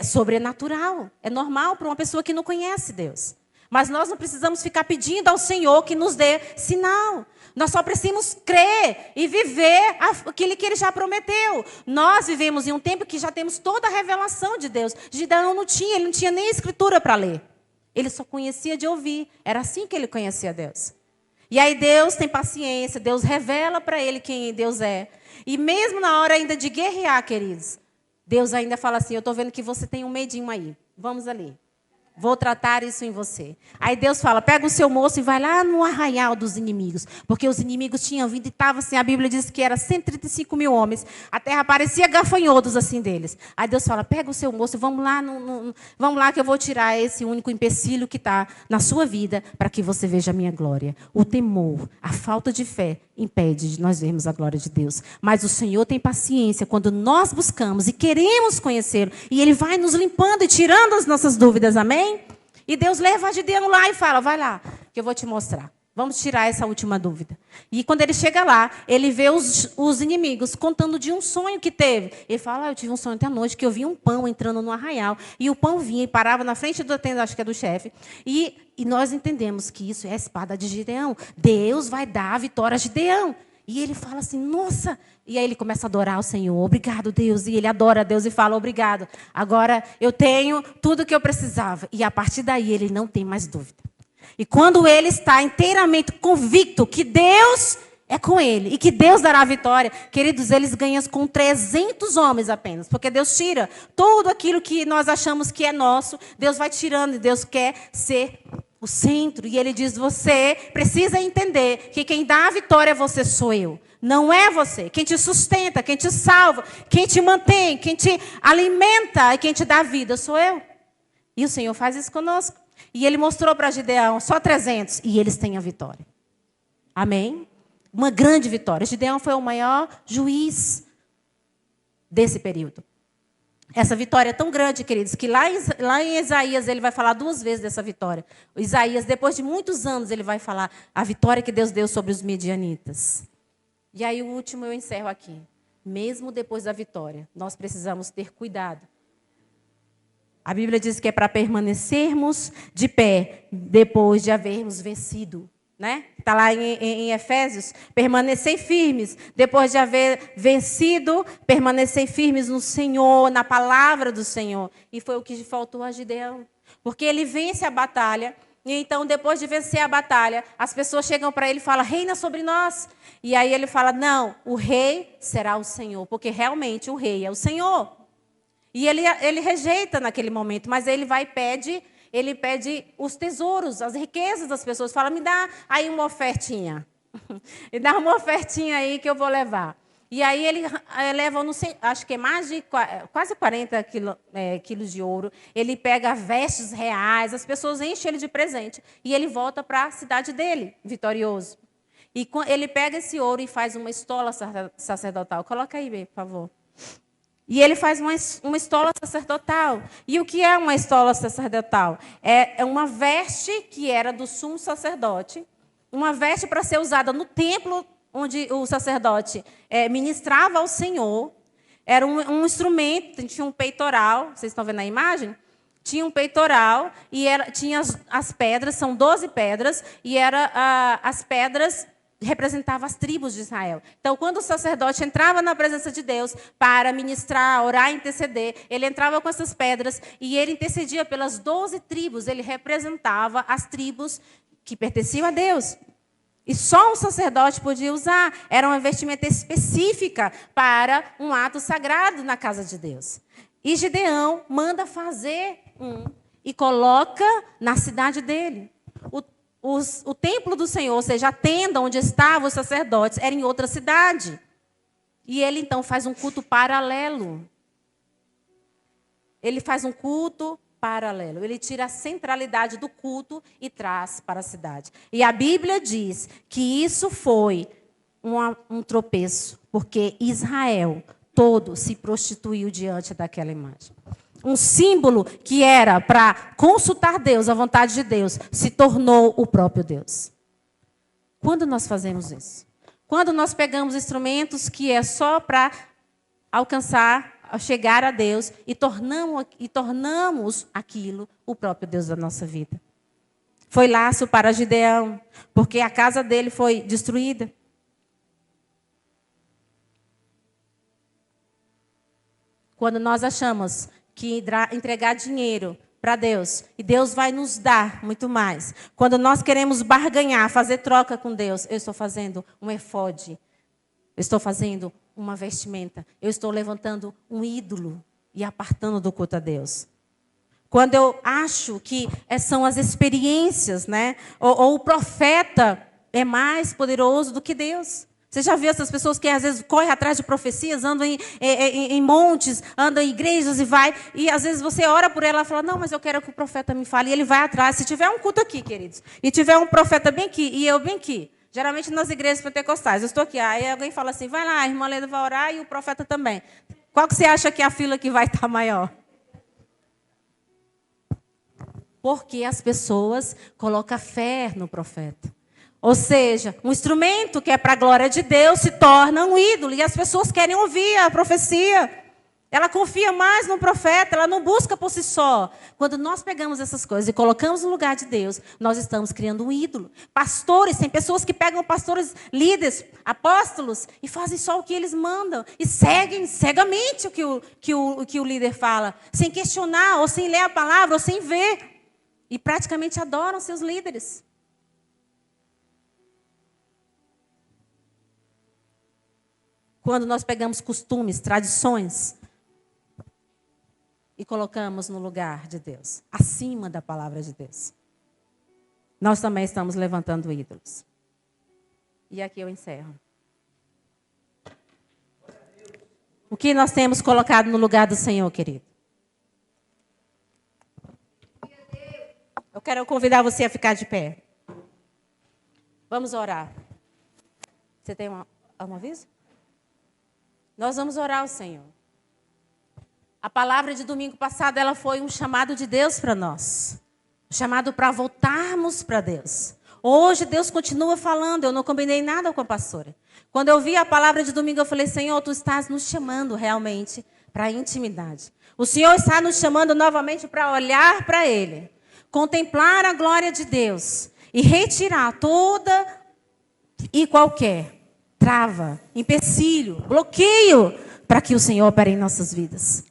sobrenatural. É normal para uma pessoa que não conhece Deus. Mas nós não precisamos ficar pedindo ao Senhor que nos dê sinal. Nós só precisamos crer e viver aquilo que Ele já prometeu. Nós vivemos em um tempo que já temos toda a revelação de Deus. Gideão não tinha, ele não tinha nem escritura para ler. Ele só conhecia de ouvir. Era assim que ele conhecia Deus. E aí Deus tem paciência, Deus revela para ele quem Deus é. E mesmo na hora ainda de guerrear, queridos, Deus ainda fala assim, eu estou vendo que você tem um medinho aí. Vamos ali. Vou tratar isso em você. Aí Deus fala, pega o seu moço e vai lá no arraial dos inimigos. Porque os inimigos tinham vindo e estavam assim, a Bíblia diz que era 135 mil homens. A terra parecia gafanhotos assim deles. Aí Deus fala, pega o seu moço e vamos lá que eu vou tirar esse único empecilho que está na sua vida para que você veja a minha glória. O temor, a falta de fé impede de nós vermos a glória de Deus. Mas o Senhor tem paciência quando nós buscamos e queremos conhecê-lo. E Ele vai nos limpando e tirando as nossas dúvidas, amém? E Deus leva a Gideão lá e fala, vai lá, que eu vou te mostrar. Vamos tirar essa última dúvida. E quando ele chega lá, ele vê os inimigos contando de um sonho que teve. Ele fala, eu tive um sonho ontem à noite que eu vi um pão entrando no arraial. E o pão vinha e parava na frente da tenda, acho que é do chefe. E nós entendemos que isso é a espada de Gideão. Deus vai dar a vitória a Gideão. E ele fala assim, nossa. E aí ele começa a adorar o Senhor. Obrigado, Deus. E ele adora a Deus e fala, obrigado. Agora eu tenho tudo o que eu precisava. E a partir daí ele não tem mais dúvida. E quando ele está inteiramente convicto que Deus é com ele e que Deus dará a vitória, queridos, eles ganham com 300 homens apenas. Porque Deus tira tudo aquilo que nós achamos que é nosso. Deus vai tirando e Deus quer ser o centro. E ele diz, você precisa entender que quem dá a vitória a você sou eu. Não é você. Quem te sustenta, quem te salva, quem te mantém, quem te alimenta e quem te dá vida sou eu. E o Senhor faz isso conosco. E ele mostrou para Gideão só 300 e eles têm a vitória. Amém? Uma grande vitória. Gideão foi o maior juiz desse período. Essa vitória é tão grande, queridos, que lá em Isaías ele vai falar 2 vezes dessa vitória. O Isaías, depois de muitos anos, ele vai falar a vitória que Deus deu sobre os midianitas. E aí o último eu encerro aqui. Mesmo depois da vitória, nós precisamos ter cuidado. A Bíblia diz que é para permanecermos de pé depois de havermos vencido. Né? Está lá em Efésios, permanecei firmes, depois de haver vencido, permanecei firmes no Senhor, na palavra do Senhor. E foi o que faltou a Gideão. Porque ele vence a batalha, e então depois de vencer a batalha, as pessoas chegam para ele e falam, reina sobre nós. E aí ele fala, não, o rei será o Senhor, porque realmente o rei é o Senhor. E ele rejeita naquele momento, mas ele vai e pede os tesouros, as riquezas das pessoas. Fala, me dá aí uma ofertinha. Me dá uma ofertinha aí que eu vou levar. E aí ele leva, não sei, acho que é mais de quase 40 quilos de ouro. Ele pega vestes reais, as pessoas enchem ele de presente. E ele volta para a cidade dele, vitorioso. E ele pega esse ouro e faz uma estola sacerdotal. Coloca aí, por favor. E ele faz uma estola sacerdotal. E o que é uma estola sacerdotal? É uma veste que era do sumo sacerdote, uma veste para ser usada no templo onde o sacerdote ministrava ao Senhor. Era um instrumento, tinha um peitoral, vocês estão vendo a imagem? Tinha um peitoral e tinha as pedras, são 12 pedras, e as pedras representava as tribos de Israel. Então, quando o sacerdote entrava na presença de Deus para ministrar, orar, interceder, ele entrava com essas pedras e ele intercedia pelas 12 tribos. Ele representava as tribos que pertenciam a Deus. E só um sacerdote podia usar. Era uma vestimenta específica para um ato sagrado na casa de Deus. E Gideão manda fazer e coloca na cidade dele. O templo do Senhor, ou seja, a tenda onde estavam os sacerdotes, era em outra cidade. E ele, então, faz um culto paralelo. Ele faz um culto paralelo. Ele tira a centralidade do culto e traz para a cidade. E a Bíblia diz que isso foi um tropeço, porque Israel todo se prostituiu diante daquela imagem. Um símbolo que era para consultar Deus, a vontade de Deus, se tornou o próprio Deus. Quando nós fazemos isso? Quando nós pegamos instrumentos que é só para alcançar, chegar a Deus e tornamos aquilo o próprio Deus da nossa vida. Foi laço para Gideão, porque a casa dele foi destruída. Quando nós achamos que entregar dinheiro para Deus, e Deus vai nos dar muito mais. Quando nós queremos barganhar, fazer troca com Deus, eu estou fazendo um efode, eu estou fazendo uma vestimenta, eu estou levantando um ídolo e apartando do culto a Deus. Quando eu acho que são as experiências, né? Ou o profeta é mais poderoso do que Deus. Você já viu essas pessoas que às vezes correm atrás de profecias, andam em montes, andam em igrejas e às vezes você ora por ela e fala, não, mas eu quero que o profeta me fale. E ele vai atrás. Se tiver um culto aqui, queridos, e tiver um profeta bem aqui e eu bem aqui, geralmente nas igrejas pentecostais, eu estou aqui, aí alguém fala assim, vai lá, a irmã Leda vai orar e o profeta também. Qual que você acha que é a fila que vai estar maior? Porque as pessoas colocam fé no profeta. Ou seja, um instrumento que é para a glória de Deus se torna um ídolo. E as pessoas querem ouvir a profecia. Ela confia mais no profeta, ela não busca por si só. Quando nós pegamos essas coisas e colocamos no lugar de Deus, nós estamos criando um ídolo. Pastores, tem pessoas que pegam pastores, líderes, apóstolos, e fazem só o que eles mandam. E seguem cegamente o que o líder fala, sem questionar, ou sem ler a palavra, ou sem ver. E praticamente adoram seus líderes. Quando nós pegamos costumes, tradições e colocamos no lugar de Deus, acima da palavra de Deus, nós também estamos levantando ídolos. E aqui eu encerro. O que nós temos colocado no lugar do Senhor, querido? Eu quero convidar você a ficar de pé. Vamos orar. Você tem algum aviso? Nós vamos orar ao Senhor. A palavra de domingo passado, ela foi um chamado de Deus para nós. Um chamado para voltarmos para Deus. Hoje Deus continua falando, eu não combinei nada com a pastora. Quando eu vi a palavra de domingo, eu falei, Senhor, Tu estás nos chamando realmente para a intimidade. O Senhor está nos chamando novamente para olhar para Ele. Contemplar a glória de Deus. E retirar toda e qualquer trava, empecilho, bloqueio, para que o Senhor opere em nossas vidas.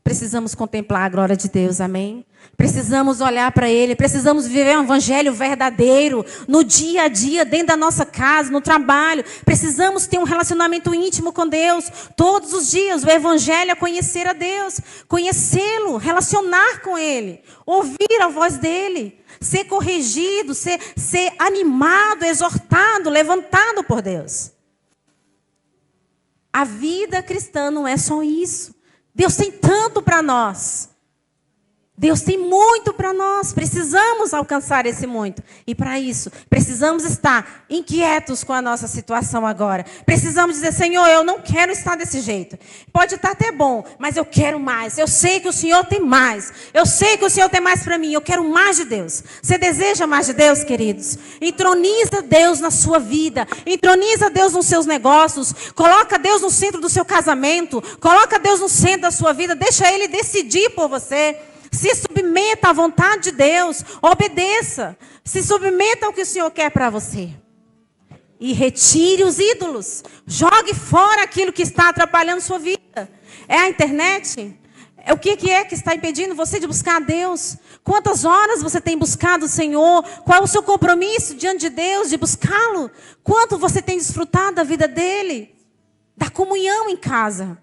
Precisamos contemplar a glória de Deus, amém? Precisamos olhar para Ele, precisamos viver um evangelho verdadeiro, no dia a dia, dentro da nossa casa, no trabalho. Precisamos ter um relacionamento íntimo com Deus, todos os dias. O evangelho é conhecer a Deus, conhecê-lo, relacionar com Ele, ouvir a voz dEle, ser corrigido, ser animado, exortado, levantado por Deus. A vida cristã não é só isso. Deus tem tanto para nós. Deus tem muito para nós. Precisamos alcançar esse muito. E para isso, precisamos estar inquietos com a nossa situação agora. Precisamos dizer, Senhor, eu não quero estar desse jeito. Pode estar até bom, mas eu quero mais. Eu sei que o Senhor tem mais. Eu sei que o Senhor tem mais para mim. Eu quero mais de Deus. Você deseja mais de Deus, queridos? Entroniza Deus na sua vida. Entroniza Deus nos seus negócios. Coloca Deus no centro do seu casamento. Coloca Deus no centro da sua vida. Deixa Ele decidir por você. Se submeta à vontade de Deus, obedeça. Se submeta ao que o Senhor quer para você. E retire os ídolos. Jogue fora aquilo que está atrapalhando sua vida. É a internet? O que é que está impedindo você de buscar a Deus? Quantas horas você tem buscado o Senhor? Qual é o seu compromisso diante de Deus de buscá-lo? Quanto você tem desfrutado da vida dEle? Da comunhão em casa?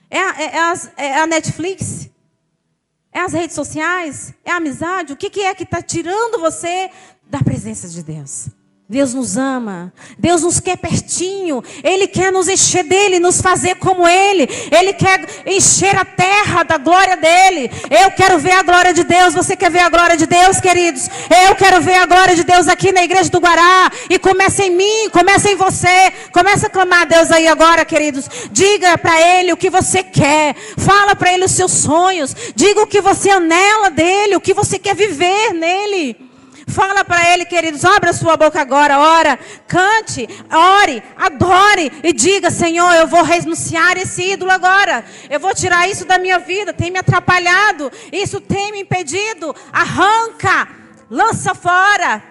É a Netflix? É as redes sociais? É a amizade? O que é que está tirando você da presença de Deus? Deus nos ama. Deus nos quer pertinho. Ele quer nos encher dele, nos fazer como ele. Ele quer encher a terra da glória dele. Eu quero ver a glória de Deus. Você quer ver a glória de Deus, queridos? Eu quero ver a glória de Deus aqui na igreja do Guará. E começa em mim, começa em você. Começa a clamar a Deus aí agora, queridos. Diga para ele o que você quer. Fala para ele os seus sonhos. Diga o que você anela dele, o que você quer viver nele. Fala para ele, queridos, abra sua boca agora, ora, cante, ore, adore e diga, Senhor, eu vou renunciar esse ídolo agora. Eu vou tirar isso da minha vida, tem me atrapalhado, isso tem me impedido. Arranca, lança fora.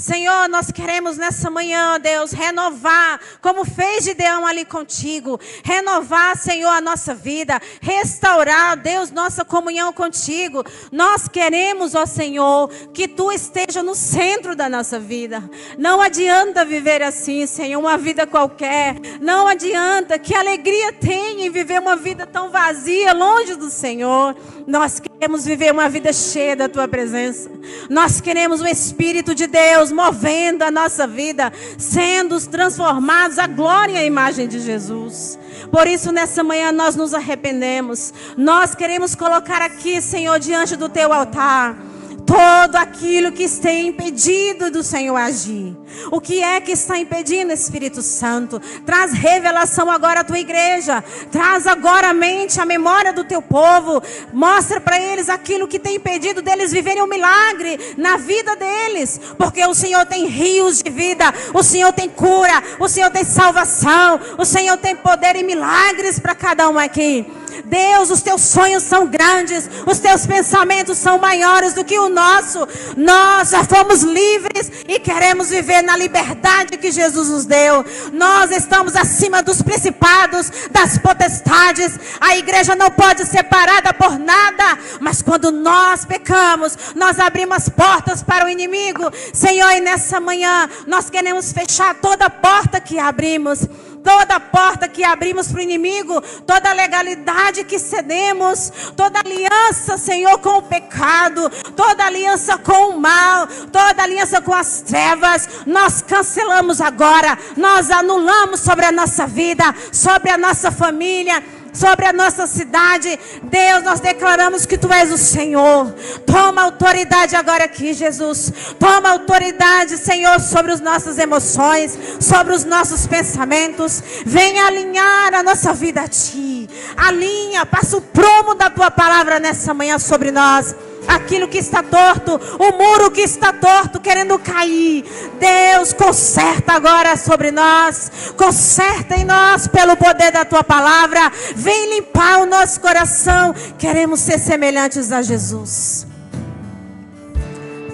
Senhor, nós queremos nessa manhã, Deus, renovar, como fez Gideão ali contigo. Renovar, Senhor, a nossa vida. Restaurar, Deus, nossa comunhão contigo. Nós queremos, ó Senhor, que Tu esteja no centro da nossa vida. Não adianta viver assim, Senhor, uma vida qualquer. Não adianta, que alegria tem em viver uma vida tão vazia, longe do Senhor. Nós queremos viver uma vida cheia da Tua presença. Nós queremos o Espírito de Deus movendo a nossa vida, sendo transformados à glória e à imagem de Jesus. Por isso, nessa manhã, nós nos arrependemos. Nós queremos colocar aqui, Senhor, diante do Teu altar, todo aquilo que está impedido do Senhor agir. O que é que está impedindo, Espírito Santo? Traz revelação agora à Tua igreja. Traz agora a mente, a memória do Teu povo. Mostra para eles aquilo que tem impedido deles viverem um milagre na vida deles. Porque o Senhor tem rios de vida. O Senhor tem cura. O Senhor tem salvação. O Senhor tem poder e milagres para cada um aqui. Deus, os Teus sonhos são grandes. Os Teus pensamentos são maiores do que o nosso. Nós já fomos livres e queremos viver na liberdade que Jesus nos deu. Nós estamos acima dos principados, das potestades. A igreja não pode ser parada por nada. Mas quando nós pecamos, nós abrimos as portas para o inimigo. Senhor, e nessa manhã nós queremos fechar toda porta que abrimos. Toda porta que abrimos para o inimigo, toda legalidade que cedemos, toda aliança, Senhor, com o pecado, toda aliança com o mal, toda aliança com as trevas, nós cancelamos agora, nós anulamos sobre a nossa vida, sobre a nossa família, sobre a nossa cidade. Deus, nós declaramos que Tu és o Senhor. Toma autoridade agora aqui, Jesus. Toma autoridade, Senhor, sobre as nossas emoções, sobre os nossos pensamentos. Venha alinhar a nossa vida a Ti. Alinha, passa o prumo da Tua palavra nessa manhã sobre nós. Aquilo que está torto, o muro que está torto, querendo cair, Deus, conserta agora sobre nós, conserta em nós pelo poder da Tua palavra. Vem limpar o nosso coração. Queremos ser semelhantes a Jesus.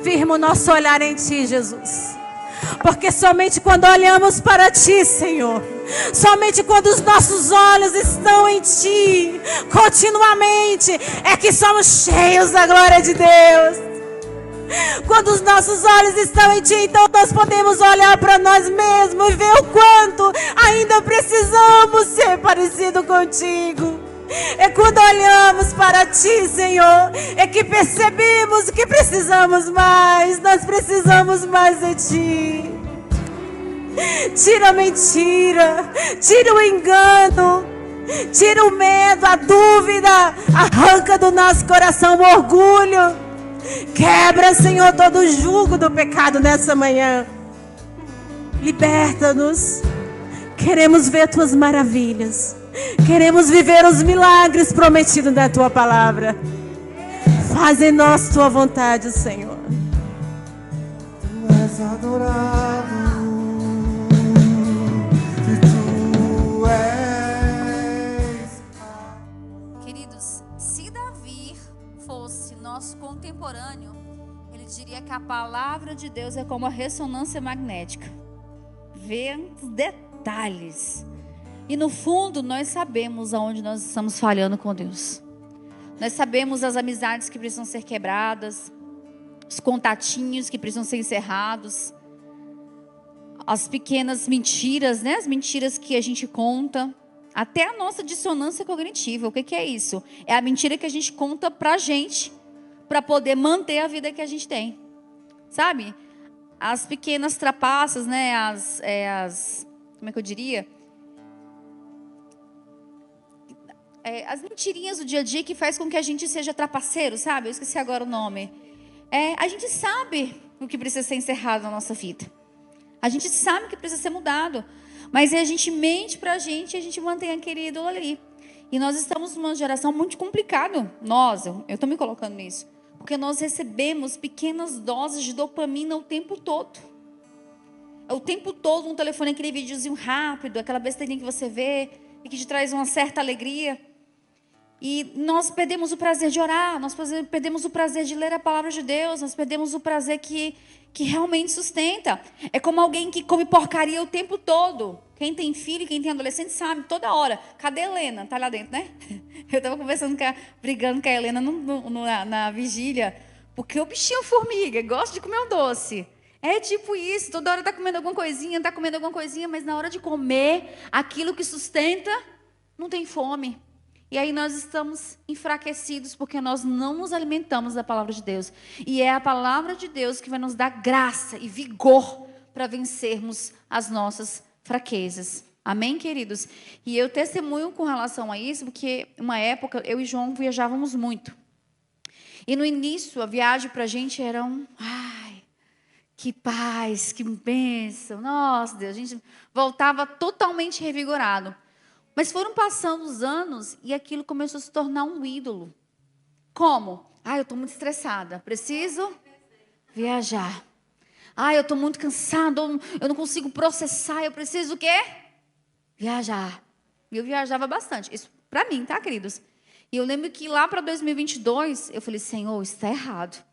Firma o nosso olhar em Ti, Jesus, porque somente quando olhamos para Ti, Senhor, somente quando os nossos olhos estão em Ti, continuamente, é que somos cheios da glória de Deus. Quando os nossos olhos estão em Ti, então nós podemos olhar para nós mesmos e ver o quanto ainda precisamos ser parecidos contigo. É quando olhamos para Ti, Senhor, é que percebemos que precisamos mais. Nós precisamos mais de Ti. Tira a mentira, tira o engano, tira o medo, a dúvida, arranca do nosso coração o orgulho. Quebra, Senhor, todo o jugo do pecado nessa manhã. Liberta-nos. Queremos ver Tuas maravilhas. Queremos viver os milagres prometidos na Tua palavra. Faz em nós Tua vontade, Senhor. Tu és adorado. Queridos, se Davi fosse nosso contemporâneo, ele diria que a palavra de Deus é como a ressonância magnética. Vê os detalhes. E no fundo nós sabemos aonde nós estamos falhando com Deus. Nós sabemos as amizades que precisam ser quebradas, os contatinhos que precisam ser encerrados, as pequenas mentiras, né? As mentiras que a gente conta, até a nossa dissonância cognitiva. O que é isso? É a mentira que a gente conta pra gente, para poder manter a vida que a gente tem. Sabe? As pequenas trapaças, né? Como é que eu diria? As mentirinhas do dia a dia que faz com que a gente seja trapaceiro, sabe? Eu esqueci agora o nome. A gente sabe o que precisa ser encerrado na nossa vida. A gente sabe o que precisa ser mudado. Mas a gente mente pra gente e a gente mantém aquele ídolo ali. E nós estamos numa geração muito complicada. Eu estou me colocando nisso. Porque nós recebemos pequenas doses de dopamina o tempo todo. O tempo todo no telefone, aquele videozinho rápido, aquela besteirinha que você vê e que te traz uma certa alegria. E nós perdemos o prazer de orar, nós perdemos o prazer de ler a palavra de Deus, nós perdemos o prazer que realmente sustenta. É como alguém que come porcaria o tempo todo. Quem tem filho, quem tem adolescente sabe, toda hora. Cadê a Helena? Tá lá dentro, né? Eu estava brigando com a Helena na vigília, porque o bichinho formiga gosta de comer um doce. É tipo isso, toda hora está comendo alguma coisinha, mas na hora de comer, aquilo que sustenta, não tem fome. E aí nós estamos enfraquecidos porque nós não nos alimentamos da palavra de Deus. E é a palavra de Deus que vai nos dar graça e vigor para vencermos as nossas fraquezas. Amém, queridos? E eu testemunho com relação a isso, porque uma época eu e João viajávamos muito. E no início a viagem para a gente era que paz, que bênção. Nossa, Deus, a gente voltava totalmente revigorado. Mas foram passando os anos e aquilo começou a se tornar um ídolo. Como? Eu estou muito estressada, preciso viajar. Eu estou muito cansado, eu não consigo processar, eu preciso o quê? Viajar. E eu viajava bastante. Isso para mim, tá, queridos? E eu lembro que lá para 2022, eu falei, Senhor, isso está errado.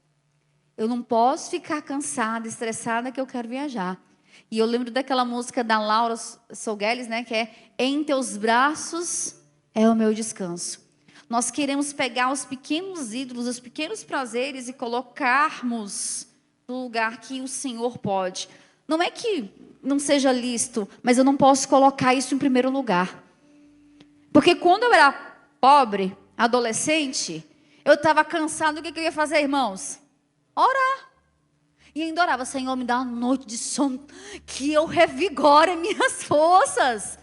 Eu não posso ficar cansada, estressada, que eu quero viajar. E eu lembro daquela música da Laura Sogueles, né, que é Em Teus Braços é o meu descanso. Nós queremos pegar os pequenos ídolos, os pequenos prazeres e colocarmos no lugar que o Senhor pode. Não é que não seja lícito, mas eu não posso colocar isso em primeiro lugar. Porque quando eu era pobre, adolescente, eu estava cansado, o que eu ia fazer, irmãos? Orar. E ainda orava, Senhor, me dá uma noite de sono que eu revigore minhas forças.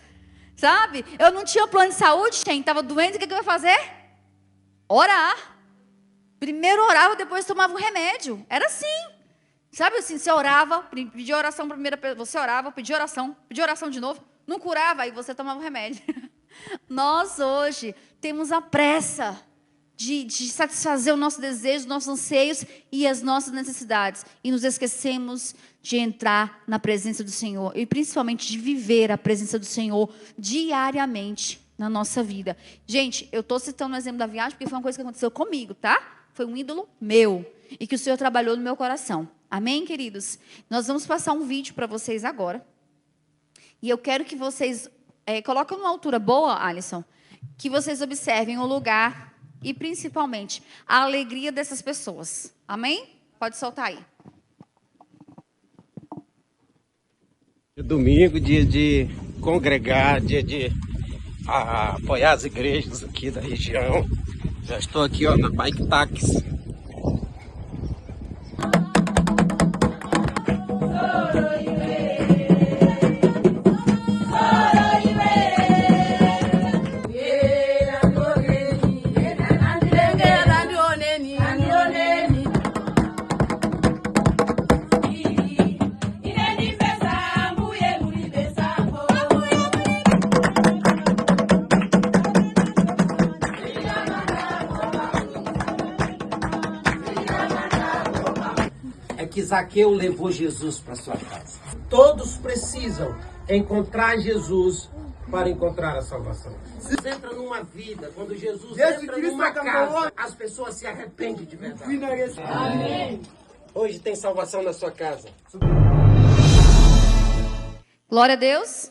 Sabe? Eu não tinha plano de saúde, gente, estava doente, o que eu ia fazer? Orar. Primeiro orava, depois tomava um remédio. Era assim. Sabe assim, você orava, pedia oração primeiro, você orava, pedia oração de novo, não curava, aí você tomava um remédio. Nós hoje temos a pressa de satisfazer o nosso desejo, os nossos anseios e as nossas necessidades. E nos esquecemos de entrar na presença do Senhor. E principalmente de viver a presença do Senhor diariamente na nossa vida. Gente, eu estou citando o exemplo da viagem porque foi uma coisa que aconteceu comigo, tá? Foi um ídolo meu. E que o Senhor trabalhou no meu coração. Amém, queridos? Nós vamos passar um vídeo para vocês agora. E eu quero que vocês... coloquem numa altura boa, Alisson. Que vocês observem o lugar... E, principalmente, a alegria dessas pessoas. Amém? Pode soltar aí. Domingo, dia de congregar, dia de apoiar as igrejas aqui da região. Já estou aqui, na Bike Taxi. Que Zaqueu levou Jesus para sua casa. Todos precisam encontrar Jesus para encontrar a salvação. Você entra numa vida, quando Jesus entra numa casa, as pessoas se arrependem de verdade. Amém. Hoje tem salvação na sua casa. Glória a Deus.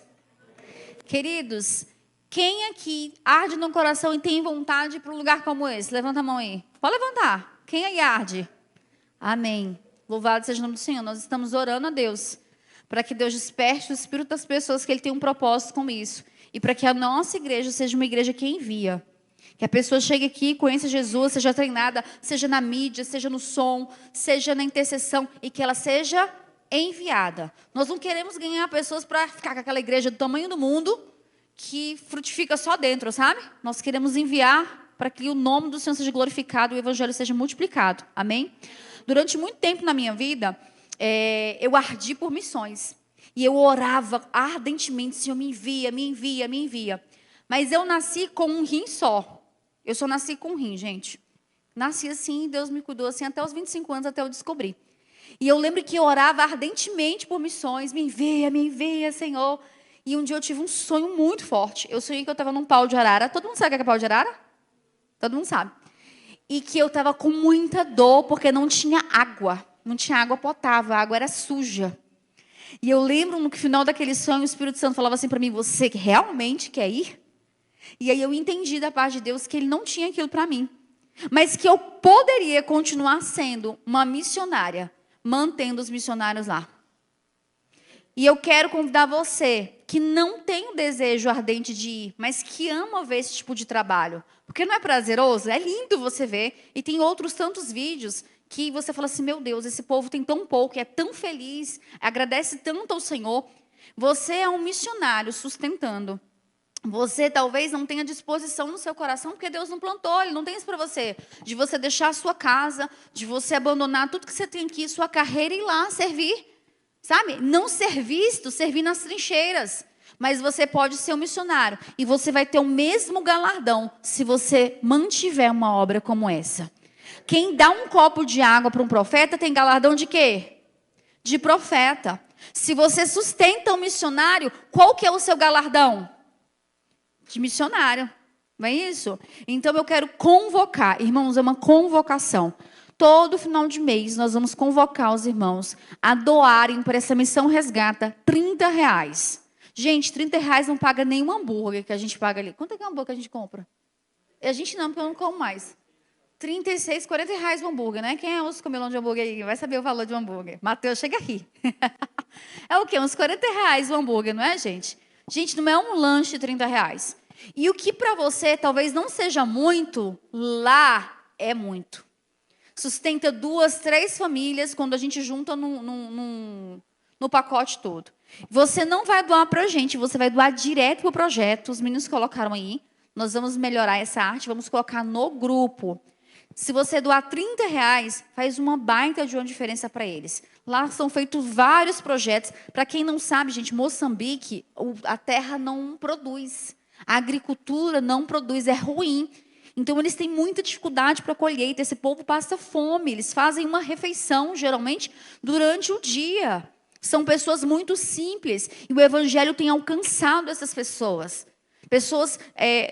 Queridos, quem aqui arde no coração e tem vontade de ir para um lugar como esse? Levanta a mão aí. Pode levantar. Quem aí arde? Amém. Louvado seja o nome do Senhor. Nós estamos orando a Deus para que Deus desperte o espírito das pessoas, que Ele tem um propósito com isso. E para que a nossa igreja seja uma igreja que envia. Que a pessoa chegue aqui, conheça Jesus, seja treinada, seja na mídia, seja no som, seja na intercessão, e que ela seja enviada. Nós não queremos ganhar pessoas para ficar com aquela igreja do tamanho do mundo, que frutifica só dentro, sabe? Nós queremos enviar para que o nome do Senhor seja glorificado e o evangelho seja multiplicado. Amém? Durante muito tempo na minha vida, eu ardi por missões. E eu orava ardentemente, Senhor, me envia, me envia, me envia. Mas eu nasci com um rim só. Eu só nasci com um rim, gente. Nasci assim, Deus me cuidou assim até os 25 anos, até eu descobrir. E eu lembro que eu orava ardentemente por missões. Me envia, Senhor. E um dia eu tive um sonho muito forte. Eu sonhei que eu estava num pau de arara. Todo mundo sabe o que é pau de arara? Todo mundo sabe. E que eu estava com muita dor, porque não tinha água. Não tinha água potável, a água era suja. E eu lembro no final daquele sonho, o Espírito Santo falava assim para mim, você realmente quer ir? E aí eu entendi da parte de Deus que Ele não tinha aquilo para mim. Mas que eu poderia continuar sendo uma missionária, mantendo os missionários lá. E eu quero convidar você, que não tem o desejo ardente de ir, mas que ama ver esse tipo de trabalho. Porque não é prazeroso? É lindo você ver. E tem outros tantos vídeos que você fala assim, meu Deus, esse povo tem tão pouco, é tão feliz, agradece tanto ao Senhor. Você é um missionário sustentando. Você talvez não tenha disposição no seu coração, porque Deus não plantou, Ele não tem isso para você. De você deixar a sua casa, de você abandonar tudo que você tem aqui, sua carreira e ir lá servir. Sabe? Não ser visto, servir nas trincheiras. Mas você pode ser um missionário. E você vai ter o mesmo galardão se você mantiver uma obra como essa. Quem dá um copo de água para um profeta tem galardão de quê? De profeta. Se você sustenta um missionário, qual que é o seu galardão? De missionário. Não é isso? Então eu quero convocar. Irmãos, é uma convocação. Todo final de mês nós vamos convocar os irmãos a doarem para essa missão resgata R$30. Gente, R$30 não paga nenhum hambúrguer que a gente paga ali. Quanto é que é o hambúrguer que a gente compra? A gente não, porque eu não como mais. 36, R$40 o hambúrguer, né? Quem é os comilão de hambúrguer aí? Vai saber o valor de um hambúrguer. Mateus, chega aqui. É o quê? Uns R$40 o hambúrguer, não é, gente? Gente, não é um lanche de R$30. E o que para você talvez não seja muito, lá é muito. Sustenta 2, 3 famílias quando a gente junta no pacote todo. Você não vai doar para a gente, você vai doar direto para o projeto. Os meninos colocaram aí. Nós vamos melhorar essa arte, vamos colocar no grupo. Se você doar R$30, faz uma baita de uma diferença para eles. Lá são feitos vários projetos. Para quem não sabe, gente, Moçambique, a terra não produz. A agricultura não produz, é ruim. Então, eles têm muita dificuldade para a colheita. Esse povo passa fome. Eles fazem uma refeição, geralmente, durante o dia. São pessoas muito simples. E o Evangelho tem alcançado essas pessoas. Pessoas,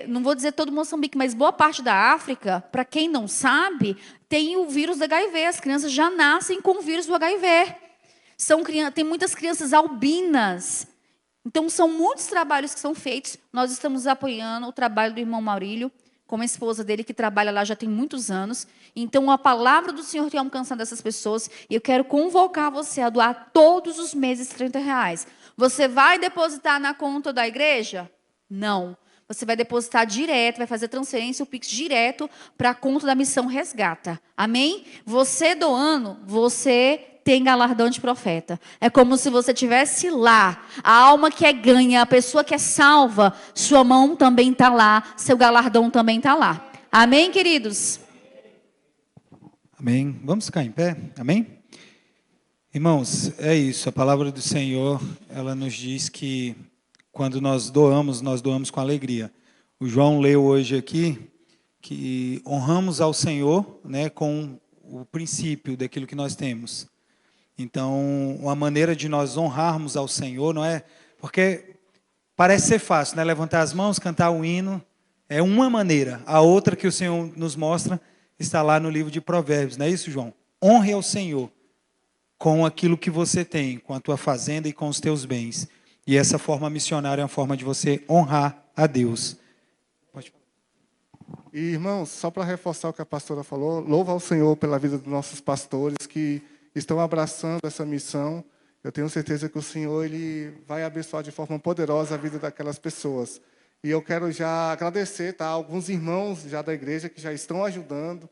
não vou dizer todo Moçambique, mas boa parte da África, para quem não sabe, tem o vírus do HIV. As crianças já nascem com o vírus do HIV. Tem muitas crianças albinas. Então, são muitos trabalhos que são feitos. Nós estamos apoiando o trabalho do irmão Maurílio, com a esposa dele, que trabalha lá já tem muitos anos. Então, a palavra do Senhor tem alcançado essas pessoas. E eu quero convocar você a doar todos os meses R$30. Você vai depositar na conta da igreja? Não. Você vai depositar direto, vai fazer transferência, o Pix direto para a conta da Missão Resgata. Amém? Você doando, você tem galardão de profeta. É como se você estivesse lá. A alma que é ganha, a pessoa que é salva, sua mão também está lá, seu galardão também está lá. Amém, queridos? Amém. Vamos ficar em pé? Amém? Irmãos, é isso. A palavra do Senhor, ela nos diz que quando nós doamos com alegria. O João leu hoje aqui que honramos ao Senhor, né, com o princípio daquilo que nós temos. Então, uma maneira de nós honrarmos ao Senhor, não é? Porque parece ser fácil, né? Levantar as mãos, cantar o hino, é uma maneira. A outra que o Senhor nos mostra está lá no livro de Provérbios, não é isso, João? Honre ao Senhor com aquilo que você tem, com a tua fazenda e com os teus bens. E essa forma missionária é uma forma de você honrar a Deus. Pode falar. E, irmãos, só para reforçar o que a pastora falou, louva ao Senhor pela vida dos nossos pastores que estão abraçando essa missão. Eu tenho certeza que o Senhor ele vai abençoar de forma poderosa a vida daquelas pessoas. E eu quero já agradecer, tá, alguns irmãos já da igreja que já estão ajudando.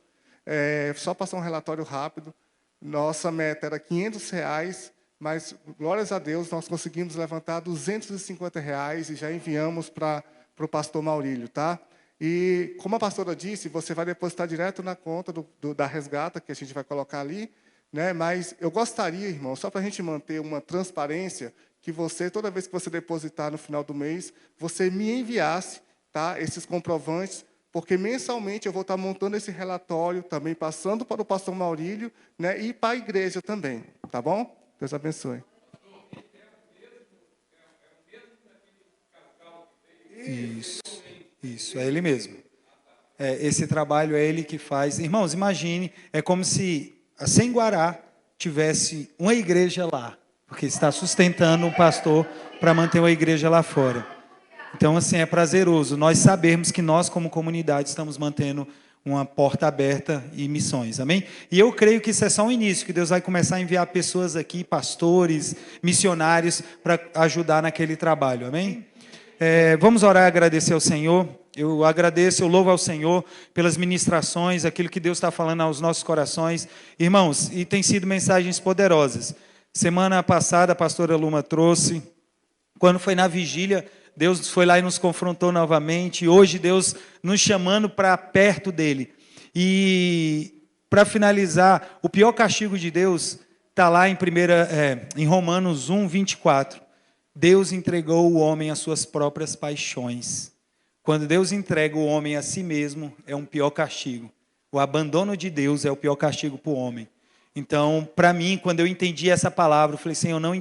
Só passar um relatório rápido. Nossa meta era R$500, mas, glórias a Deus, nós conseguimos levantar R$250 e já enviamos para o pastor Maurílio, tá? E, como a pastora disse, você vai depositar direto na conta da resgata, que a gente vai colocar ali, né? Mas eu gostaria, irmão, só para a gente manter uma transparência, que você, toda vez que você depositar no final do mês, você me enviasse, tá, esses comprovantes, porque mensalmente eu vou estar montando esse relatório, também passando para o pastor Maurílio, né, e para a igreja também, tá bom? Deus abençoe. Isso, é ele mesmo. esse trabalho é ele que faz. Irmãos, imagine, é como se a Sem Guará tivesse uma igreja lá, porque está sustentando um pastor para manter uma igreja lá fora. Então, assim, é prazeroso nós sabermos que nós, como comunidade, estamos mantendo uma porta aberta e missões, amém? E eu creio que isso é só um início, que Deus vai começar a enviar pessoas aqui, pastores, missionários, para ajudar naquele trabalho, amém? Vamos orar e agradecer ao Senhor. Eu agradeço, eu louvo ao Senhor pelas ministrações, aquilo que Deus está falando aos nossos corações. Irmãos, e tem sido mensagens poderosas. Semana passada a pastora Luma trouxe, quando foi na vigília, Deus foi lá e nos confrontou novamente. Hoje Deus nos chamando para perto dele. E para finalizar, o pior castigo de Deus está lá em Romanos 1, 24. Deus entregou o homem às suas próprias paixões. Quando Deus entrega o homem a si mesmo, é um pior castigo. O abandono de Deus é o pior castigo para o homem. Então, para mim, quando eu entendi essa palavra, eu falei, Senhor, não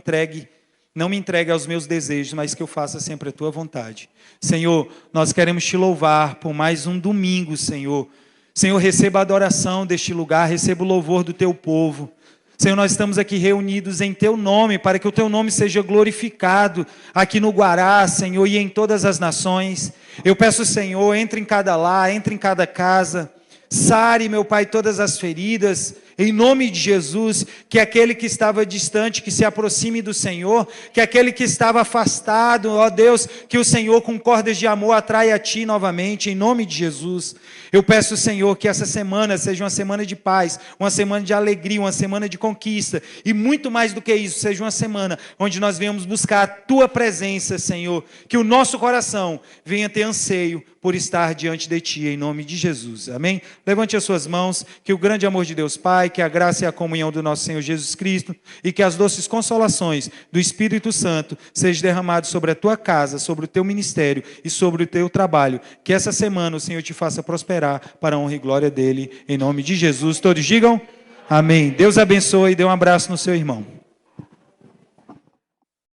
me entregue aos meus desejos, mas que eu faça sempre a tua vontade. Senhor, nós queremos te louvar por mais um domingo, Senhor. Senhor, receba a adoração deste lugar, receba o louvor do teu povo. Senhor, nós estamos aqui reunidos em teu nome, para que o teu nome seja glorificado aqui no Guará, Senhor, e em todas as nações. Eu peço, Senhor, entre em cada lar, entre em cada casa, sare, meu Pai, todas as feridas, em nome de Jesus, que aquele que estava distante, que se aproxime do Senhor, que aquele que estava afastado, ó Deus, que o Senhor com cordas de amor atrai a Ti novamente, em nome de Jesus. Eu peço, Senhor, que essa semana seja uma semana de paz, uma semana de alegria, uma semana de conquista, e muito mais do que isso, seja uma semana onde nós venhamos buscar a Tua presença, Senhor, que o nosso coração venha ter anseio por estar diante de Ti, em nome de Jesus, amém? Levante as suas mãos, que o grande amor de Deus Pai, que a graça e a comunhão do nosso Senhor Jesus Cristo, e que as doces consolações do Espírito Santo sejam derramadas sobre a tua casa, sobre o teu ministério e sobre o teu trabalho, que essa semana o Senhor te faça prosperar para a honra e glória dele, em nome de Jesus. Todos digam amém. Deus abençoe e dê um abraço no seu irmão.